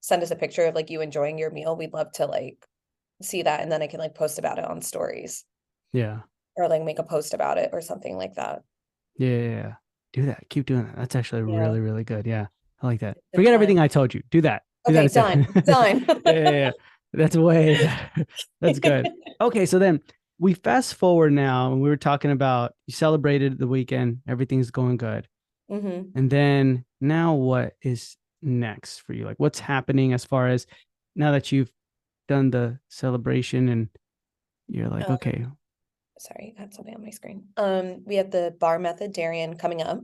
send us a picture of like you enjoying your meal? We'd love to like see that. And then I can like post about it on stories Yeah. or like make a post about it or something like that. Yeah, yeah, yeah. Do that. Keep doing that. That's actually Yeah. really, really good. Yeah. I like that. It's been Forget fun. everything I told you. Do that. Do that Okay, instead. done. Done. Yeah, yeah, yeah. That's way better. That's good. Okay, so then we fast forward now, and we were talking about you celebrated the weekend, everything's going good. Hmm. And then now what is next for you? Like what's happening as far as now that you've done the celebration and you're like, Um, okay. sorry, I had something on my screen. We have the Bar Method Darien coming up.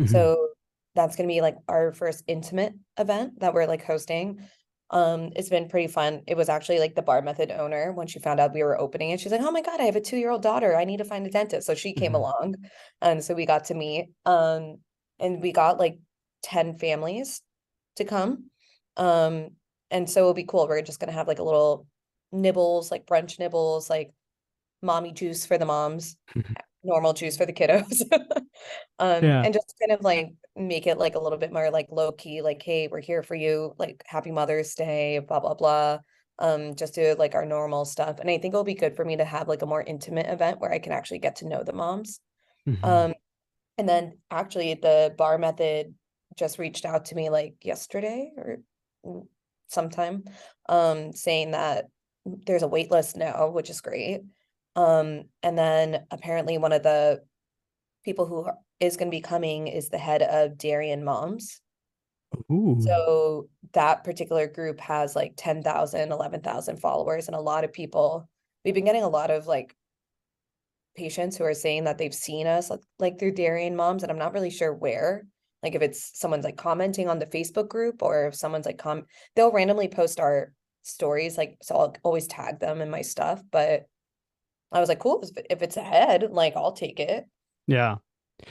Mhm. So that's gonna be like our first intimate event that we're like hosting. It's been pretty fun. It was actually like the Bar Method owner when she found out we were opening it. She's like, "Oh my God, I have a 2-year-old daughter. I need to find a dentist." So she came Mhm. along, and so we got to meet. And we got like 10 families to come. Um, and so it'll be cool. We're just gonna have like a little nibbles, like brunch nibbles, like mommy juice for the moms, normal juice for the kiddos. Yeah. And just kind of like make it like a little bit more like low key, like, hey, we're here for you, like happy Mother's Day, blah, blah, blah. Just do like our normal stuff. And I think it'll be good for me to have like a more intimate event where I can actually get to know the moms. Mhm. Um, and then actually the bar method just reached out to me like yesterday or sometime, saying that there's a wait list now, which is great. And then apparently one of the people who is going to be coming is the head of Darien Moms. Ooh. So that particular group has like 10,000, 11,000 followers and a lot of people. We've been getting a lot of like patients who are saying that they've seen us like through Darien Moms, and I'm not really sure where. Like if it's someone's like commenting on the Facebook group or if someone's like they'll randomly post our stories, like so I'll always tag them in my stuff. But I was like, cool, if it's ahead, like I'll take it. Yeah.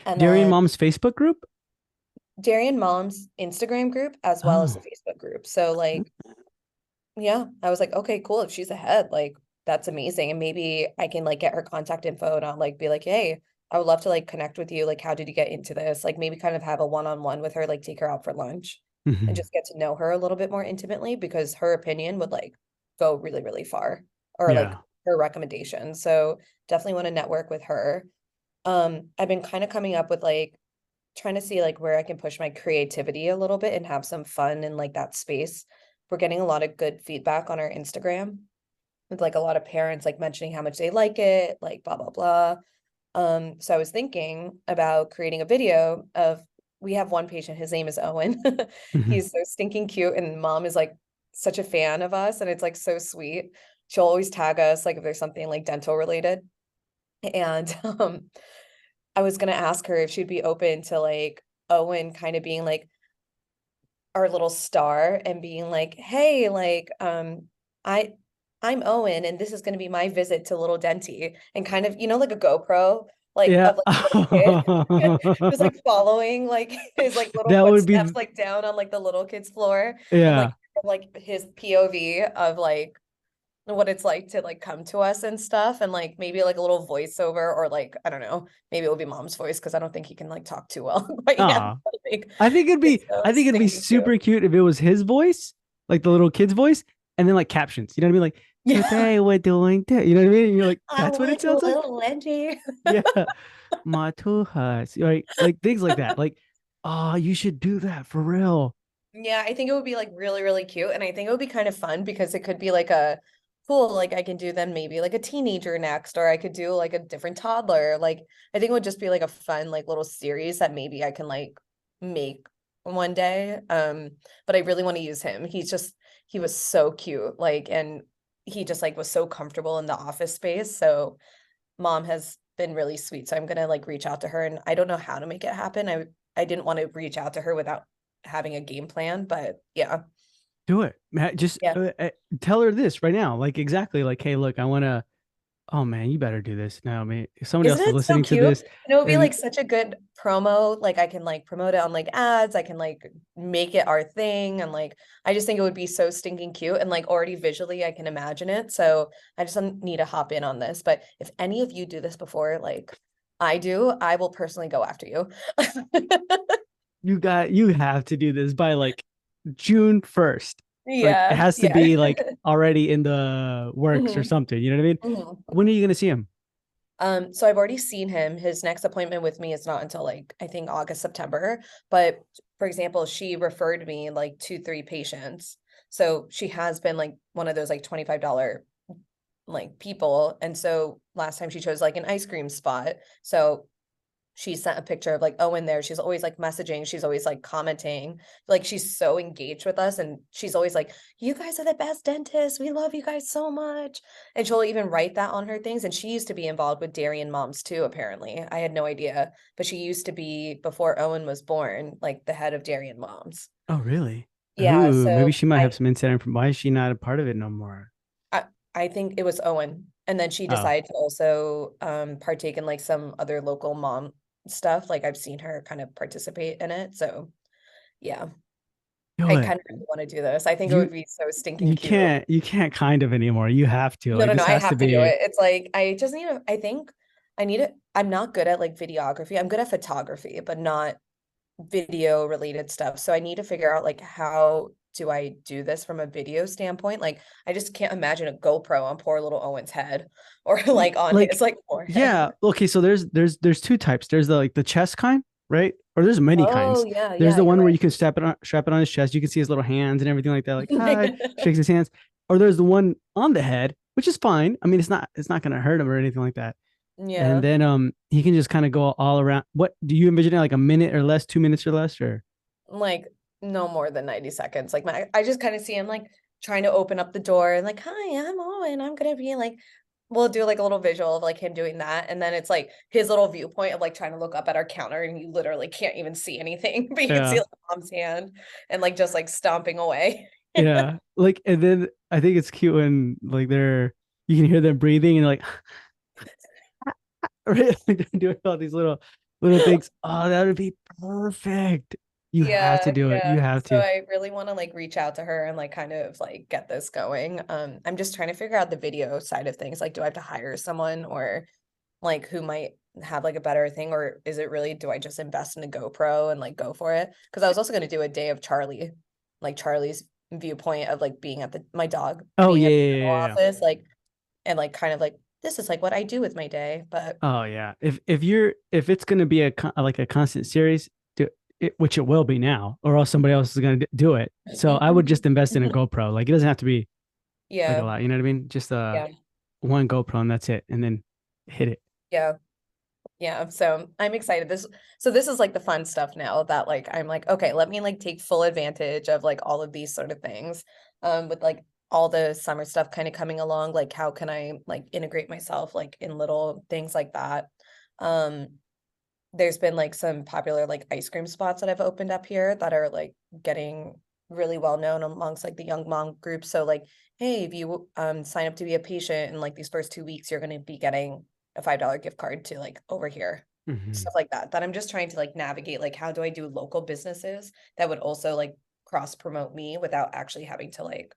And Darian then Mom's Facebook group? Darien Mom's Instagram group as well as the Oh. Facebook group. So like, yeah, I was like, okay, cool. If she's ahead, like that's amazing. And maybe I can like get her contact info and I'll like be like, hey, I would love to like connect with you. Like, how did you get into this? Like maybe kind of have a one-on-one with her, like take her out for lunch and Mhm. just get to know her a little bit more intimately because her opinion would like go really, really far or like Yeah. her recommendation. So definitely want to network with her. I've been kind of coming up with like trying to see like where I can push my creativity a little bit and have some fun in like that space. We're getting a lot of good feedback on our Instagram with like a lot of parents like mentioning how much they like it, like blah blah blah. So I was thinking about creating a video of we have one patient, his name is Owen. Mhm. He's so stinking cute and mom is like such a fan of us and it's like so sweet. She'll always tag us like if there's something like dental related. And I was gonna ask her if she'd be open to like Owen kind of being like our little star and being like, hey, like, I I'm Owen and this is gonna be my visit to little Dente and kind of, like a GoPro, like Yeah. of like a little kid just like following like his like little That would footsteps be, like down on like the little kid's floor and yeah. like his POV of like what it's like to like come to us and stuff and like maybe like a little voiceover or like I don't know, maybe it will be mom's voice because I don't think he can like talk too well quite yet. Ah, Like I think it'd it's be, so I think it'd be stinking cute. super cute if it was his voice, like the little kid's voice, and then like captions. You know what I mean? Like Yeah. today we're doing that. You know what I mean? And you're like, I that's what it want sounds your like. little Lenty. Yeah. My two hearts. Right. Like things like that. Like, oh, you should do that for real. Yeah, I think it would be like really, really cute. And I think it would be kind of fun because it could be like a cool, like I can do then maybe like a teenager next, or I could do like a different toddler. Like I think it would just be like a fun, like little series that maybe I can like make one day. But I really want to use him. He was so cute. Like, and he just like was so comfortable in the office space. So mom has been really sweet. So I'm gonna like reach out to her and I don't know how to make it happen. I didn't want to reach out to her without having a game plan, but yeah. Do it. Just Yeah. tell her this right now. Like exactly like, hey, look, I want to, oh man, you better do this now. I mean, if somebody Isn't else is it so listening to cute? this And it would be and like such a good promo. Like I can like promote it on like ads. I can like make it our thing. And like I just think it would be so stinking cute. And like already visually I can imagine it. So I just need to hop in on this. But if any of you do this before, like I do, I will personally go after you. you have to do this by like June 1st. Like it Yeah, has to yeah. be like already in the works or Mhm, something. You know what I mean? mhm. When are you gonna see him? So I've already seen him. His next appointment with me is not until like I think August, September. But for example, she referred me like 2, 3 patients. So she has been like one of those like $25 like people. And so last time she chose like an ice cream spot. So she sent a picture of like Owen there. She's always like messaging. She's always like commenting. Like she's so engaged with us. And she's always like, you guys are the best dentists. We love you guys so much. And she'll even write that on her things. And she used to be involved with Darien Moms too, apparently. I had no idea. But she used to be, before Owen was born, like the head of Darien Moms. Oh, really? Yeah. Ooh, maybe So she might have some insight information. Why is she not a part of it no more? I, I think it was Owen. And then she Oh, decided to also partake in like some other local mom stuff. Like I've seen her kind of participate in it. So yeah, do I it. kind of really want to do this. I think it You would be so stinking cute. you can't kind of anymore. You have to. No, Like no, no, this I has to have to do be. it. It's like I just need to, I think I need it. I'm not good at like videography. I'm good at photography, but not video related stuff. So I need to figure out like how do I do this from a video standpoint? Like I just can't imagine a GoPro on poor little Owen's head or like on Like his like forehead. yeah, okay, so there's two types. There's the like the chest kind, right? Or there's many Oh kinds. yeah, There's yeah, the you're one where right. you can strap it on his chest. You can see his little hands and everything like that. Like hi, shakes his hands. Or there's the one on the head, which is fine. I mean, it's not gonna hurt him or anything like that. And Yeah. then he can just kind of go all around. What do you envision it like a minute or less, 2 minutes or less, or Like no more than 90 seconds. Like I just kind of see him like trying to open up the door and like, hi, I'm Owen. I'm gonna be like, we'll do like a little visual of like him doing that. And then it's like his little viewpoint of like trying to look up at our counter and you literally can't even see anything, but you can see yeah, like mom's hand and like just like stomping away. yeah. Like and then I think it's cute when like they're you can hear them breathing and like right? Like they're doing all these little things. Oh, that would be perfect. You have to Yeah, do it. yeah. You have So to. I really want to like reach out to her and like kind of like get this going. I'm just trying to figure out the video side of things. Like, do I have to hire someone or like who might have like a better thing, or is it really do I just invest in a GoPro and like go for it? Because I was also going to do a day of Charlie, like Charlie's viewpoint of like being at the my dog Oh being yeah, at the yeah, dental yeah, yeah. office, like and like kind of like this is like what I do with my day. But Oh yeah. If it's gonna be like a constant series, do it, which it will be now, or else somebody else is gonna do it. So I would just invest in a GoPro. Like it doesn't have to be like a yeah, lot. You know what I mean? Just yeah, one GoPro and that's it, and then hit it. yeah. Yeah, so I'm excited. This is like the fun stuff now that like I'm like, okay, let me like take full advantage of like all of these sort of things. With like all the summer stuff kind of coming along, like how can I like integrate myself like in little things like that. Um, there's been like some popular like ice cream spots that I've opened up here that are like getting really well known amongst like the young mom group. So like, hey, if you sign up to be a patient in like these first 2 weeks, you're gonna be getting a $5 gift card to like over here. Hmm. Stuff like that. That I'm just trying to like navigate like how do I do local businesses that would also like cross promote me without actually having to like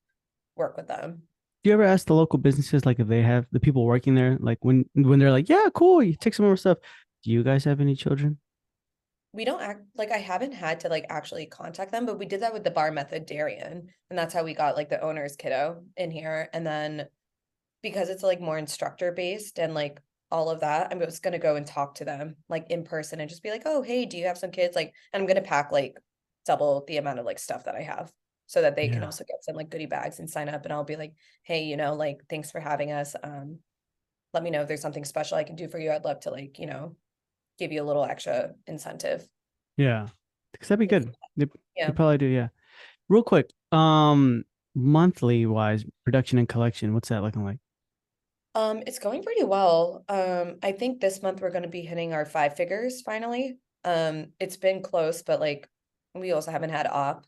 work with them. Do you ever ask the local businesses like if they have the people working there, like when they're like, yeah, cool, you take some more stuff. Do you guys have any children? We don't act like I haven't had to like actually contact them, but we did that with the bar method Darien. And that's how we got like the owner's kiddo in here. And then because it's like more instructor based and like all of that, I'm just gonna go and talk to them like in person and just be like, oh, hey, do you have some kids? Like, and I'm gonna pack like double the amount of like stuff that I have so that they can Yeah. also get some like goodie bags and sign up. And I'll be like, hey, like, thanks for having us. Let me know if there's something special I can do for you. I'd love to like, give you a little extra incentive. Yeah. Because that'd be good. They Yeah. probably do, yeah. Real quick, monthly wise, production and collection, what's that looking like? It's going pretty well. I think this month we're going to be hitting our 5 figures finally. It's been close, but like we also haven't had op.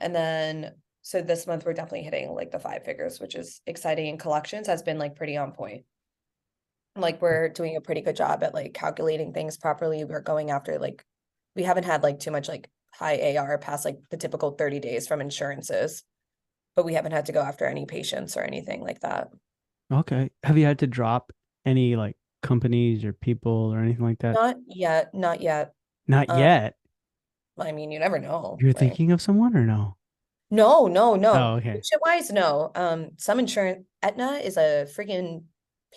And then so this month we're definitely hitting like the five figures, which is exciting. And collections has been like pretty on point. Like we're doing a pretty good job at like calculating things properly. We're going after like we haven't had like too much like high AR past like the typical 30 days from insurances, but we haven't had to go after any patients or anything like that. Okay. Have you had to drop any like companies or people or anything like that? Not yet, not yet. Not Um, yet. I mean, you never know, You're right? thinking of someone or no? No, no, no. Oh, okay. Shit wise, no. Some insurance, Aetna is a freaking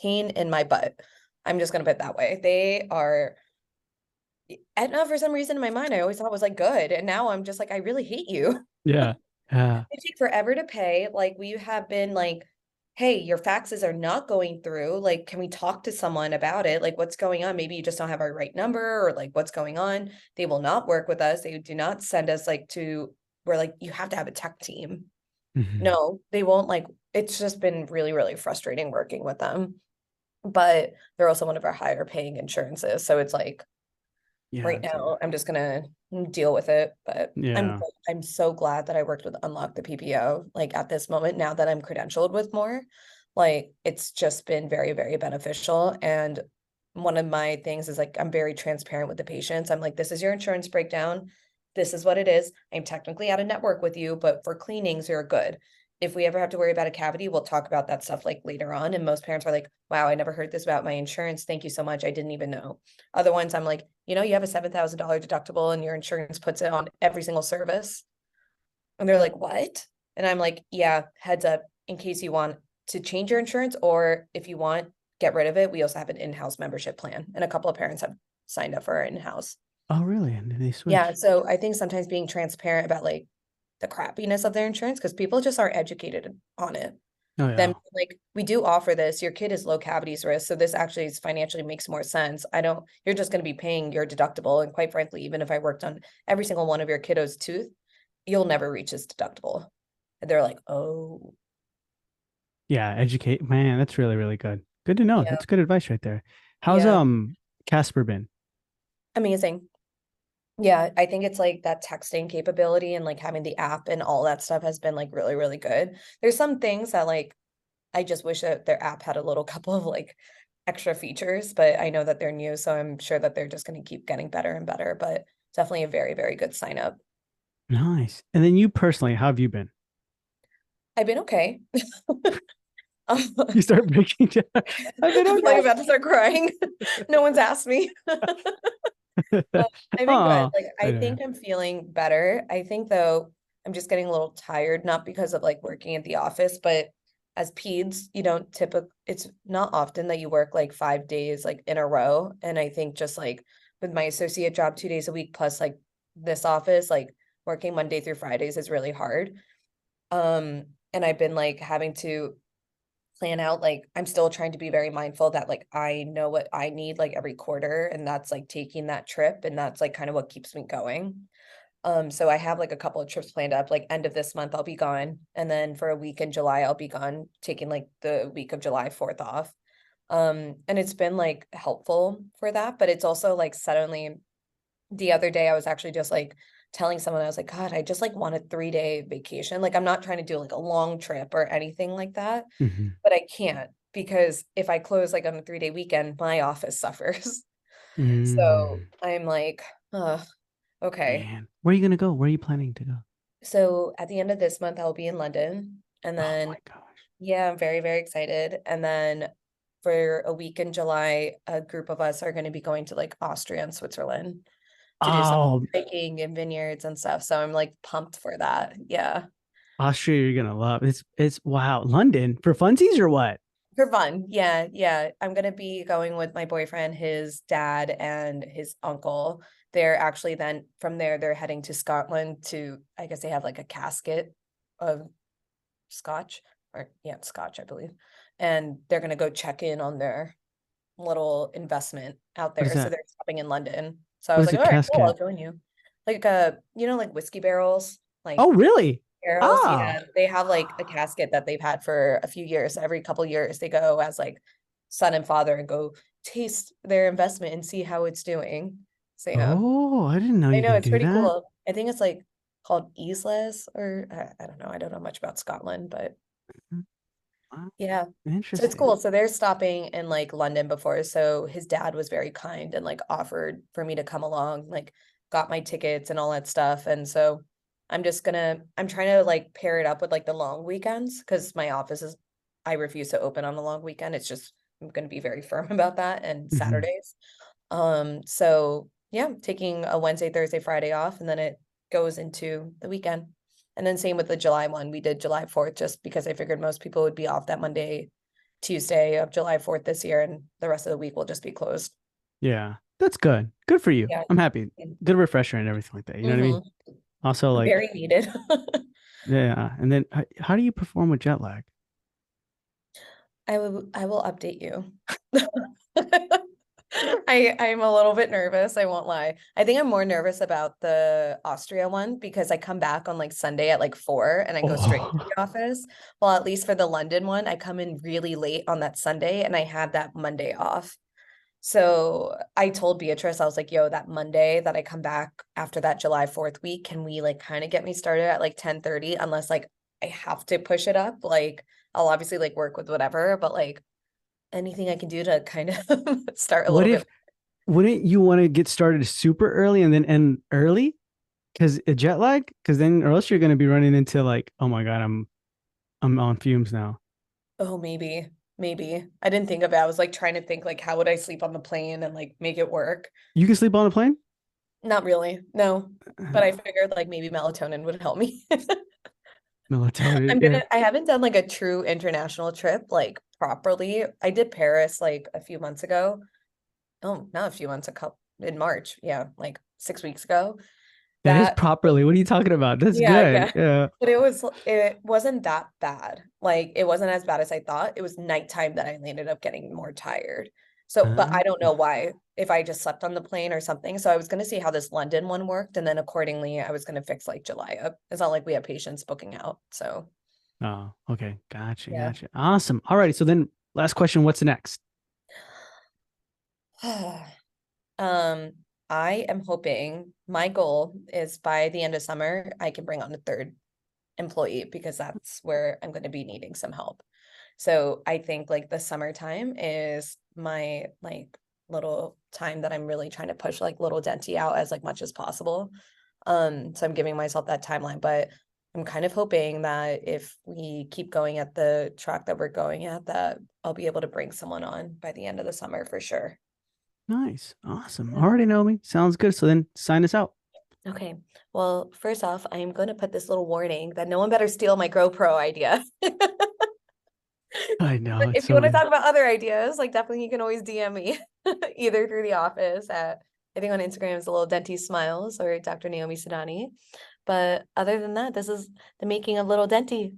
pain in my butt. I'm just gonna put it that way. They are Aetna for some reason in my mind, I always thought was like good. And now I'm just like, I really hate you. Yeah. Yeah. They take forever to pay. Like we have been like, hey, your faxes are not going through. Like, can we talk to someone about it? Like, what's going on? Maybe you just don't have our right number or like what's going on. They will not work with us. They do not send us like to where like you have to have a tech team. Hmm. No, they won't like it's just been really, really frustrating working with them. But they're also one of our higher paying insurances. So it's like Yeah. right now I'm just gonna deal with it. But Yeah. I'm so glad that I worked with Unlock the PPO like at this moment now that I'm credentialed with more. Like it's just been very, very beneficial. And one of my things is like I'm very transparent with the patients. I'm like, this is your insurance breakdown. This is what it is. I'm technically out of network with you, but for cleanings, you're good. If we ever have to worry about a cavity, we'll talk about that stuff like later on. And most parents are like, wow, I never heard this about my insurance. Thank you so much. I didn't even know. Other ones, I'm like, you have a $7,000 deductible and your insurance puts it on every single service. And they're like, what? And I'm like, yeah, heads up in case you want to change your insurance or if you want, get rid of it. We also have an in-house membership plan. And a couple of parents have signed up for our in-house. Oh, really? And then they Yeah. switch. So I think sometimes being transparent about like the crappiness of their insurance because people just aren't educated on it. Oh, Then yeah. like we do offer this. Your kid is low cavities risk, so this actually is financially makes more sense. I don't. You're just going to be paying your deductible, and quite frankly, even if I worked on every single one of your kiddos' tooth, you'll never reach this deductible. And they're like, oh, Yeah. Educate. Man, that's really, really good. Good to know. yeah, That's good advice right there. How's yeah, Casper been? amazing. Yeah, I think it's like that texting capability and like having the app and all that stuff has been like really, really good. There's some things that like I just wish that their app had a little couple of like extra features, but I know that they're new, so I'm sure that they're just going to keep getting better and better, but definitely a very, very good sign up. Nice. And then you personally, how have you been? I've been okay. I You start breaking down. I've been feel like I'm okay. about to start crying. No one's asked me. I've been good. Oh, Like I I know. think I'm feeling better. I think though I'm just getting a little tired, not because of like working at the office, but as peds, you don't typically it's not often that you work like 5 days like in a row. And I think just like with my associate job 2 days a week plus like this office, like working Monday through Fridays is really hard. And I've been like having to plan out like I'm still trying to be very mindful that like I know what I need like every quarter and that's like taking that trip and that's like kind of what keeps me going. So I have like a couple of trips planned up like end of this month I'll be gone and then for a week in July I'll be gone taking like the week of July 4th off. And it's been like helpful for that, but it's also like suddenly the other day I was actually just like telling someone I was like god I just like want a 3-day vacation. Like I'm not trying to do like a long trip or anything like that, Hmm. but I can't because if I close like on a 3-day weekend, my office suffers. So Mm, I'm like, okay. man. Where are you gonna go? Where are you planning to go? So at the end of this month, I'll be in London. And Oh then, my gosh. yeah, I'm very, very excited. And then for a week in July, a group of us are going to be going to like Austria and Switzerland to do some Oh, hiking and vineyards and stuff. So I'm like pumped for that. Yeah. Austria, you're gonna love. It's wow. London for funsies or what? For fun. Yeah, yeah. I'm gonna be going with my boyfriend, his dad, and his uncle. They're actually then from there, they're heading to Scotland to, I guess they have like a casket of scotch, or yeah, scotch, I believe. And they're gonna go check in on their little investment out What is there. So that? they're stopping in London. So I What was is like, a all right, cool, I'll casket? join you. Like like whiskey barrels, like Oh, really? barrels, Oh. yeah, they have like a casket that they've had for a few years. Every couple years, they go as like son and father and go taste their investment and see how it's doing. So yeah, Oh, I didn't know I you know can it's do pretty that. cool. I think it's like called Isles, or I don't know. I don't know much about Scotland, but Wow, yeah. So it's interesting. cool. So they're stopping in like London before. So his dad was very kind and like offered for me to come along, like got my tickets and all that stuff. And so I'm trying to like pair it up with like the long weekends because my office is, I refuse to open on a long weekend. It's just, I'm gonna be very firm about that, and Mhm. Saturdays. So yeah, taking a Wednesday, Thursday, Friday off, and then it goes into the weekend. And then same with the July one. We did July 4th just because I figured most people would be off that Monday, Tuesday of July 4th this year, and the rest of the week will just be closed. Yeah, that's good. Good for you. Yeah. I'm happy. Good refresher and everything like that. You know what I mean? Mm-hmm. Also, like, Very needed. yeah. And then how do you perform with jet lag? I will update you. I'm a little bit nervous, I won't lie. I think I'm more nervous about the Austria one because I come back on like Sunday at like 4 and I go straight to Oh, the office. Well, at least for the London one, I come in really late on that Sunday and I have that Monday off. So I told Beatrice, I was like, yo, that Monday that I come back after that July 4th week, can we like kind of get me started at like 10:30? Unless like I have to push it up. Like I'll obviously like work with whatever, but like anything I can do to kind of start a what little bit. if, wouldn't you want to get started super early and then end early? Because a jet lag? Because then, or else you're going to be running into like, oh my God, I'm on fumes now. Oh, maybe. I didn't think of it. I was like trying to think like how would I sleep on the plane and like make it work? You can sleep on a plane? Not really, no. But I figured like maybe melatonin would help me. Melatonin. Yeah. I haven't done like a true international trip like properly. I did Paris like a few months ago. Oh, not a few months, a couple in March. Yeah, like 6 weeks ago. That is That properly. What are you talking about? That's Yeah, good. yeah. Yeah. But it wasn't that bad. Like it wasn't as bad as I thought. It was nighttime that I ended up getting more tired. So, but Uh, I don't know why, if I just slept on the plane or something. So I was gonna see how this London one worked, and then accordingly I was gonna fix like July up. It's not like we have patients booking out. So oh, okay. Gotcha. yeah. Gotcha. Awesome. All righty. So then last question, what's next? Um, I am hoping my goal is by the end of summer, I can bring on a third employee because that's where I'm going to be needing some help. So I think like the summertime is my like little time that I'm really trying to push like Little Dente out as like much as possible. So I'm giving myself that timeline, but I'm kind of hoping that if we keep going at the track that we're going at, that I'll be able to bring someone on by the end of the summer for sure. Nice. Awesome. Yeah. All righty, Naomi. Sounds good. So then sign us out. Okay. Well, first off, I'm going to put this little warning that no one better steal my GoPro idea. I know. But It's if you so want to good. talk about other ideas, like definitely you can always DM me either through the office at, I think on Instagram is a little Denti Smiles or Dr. Naomi Sedani. But other than that, this is the making of Little Denti.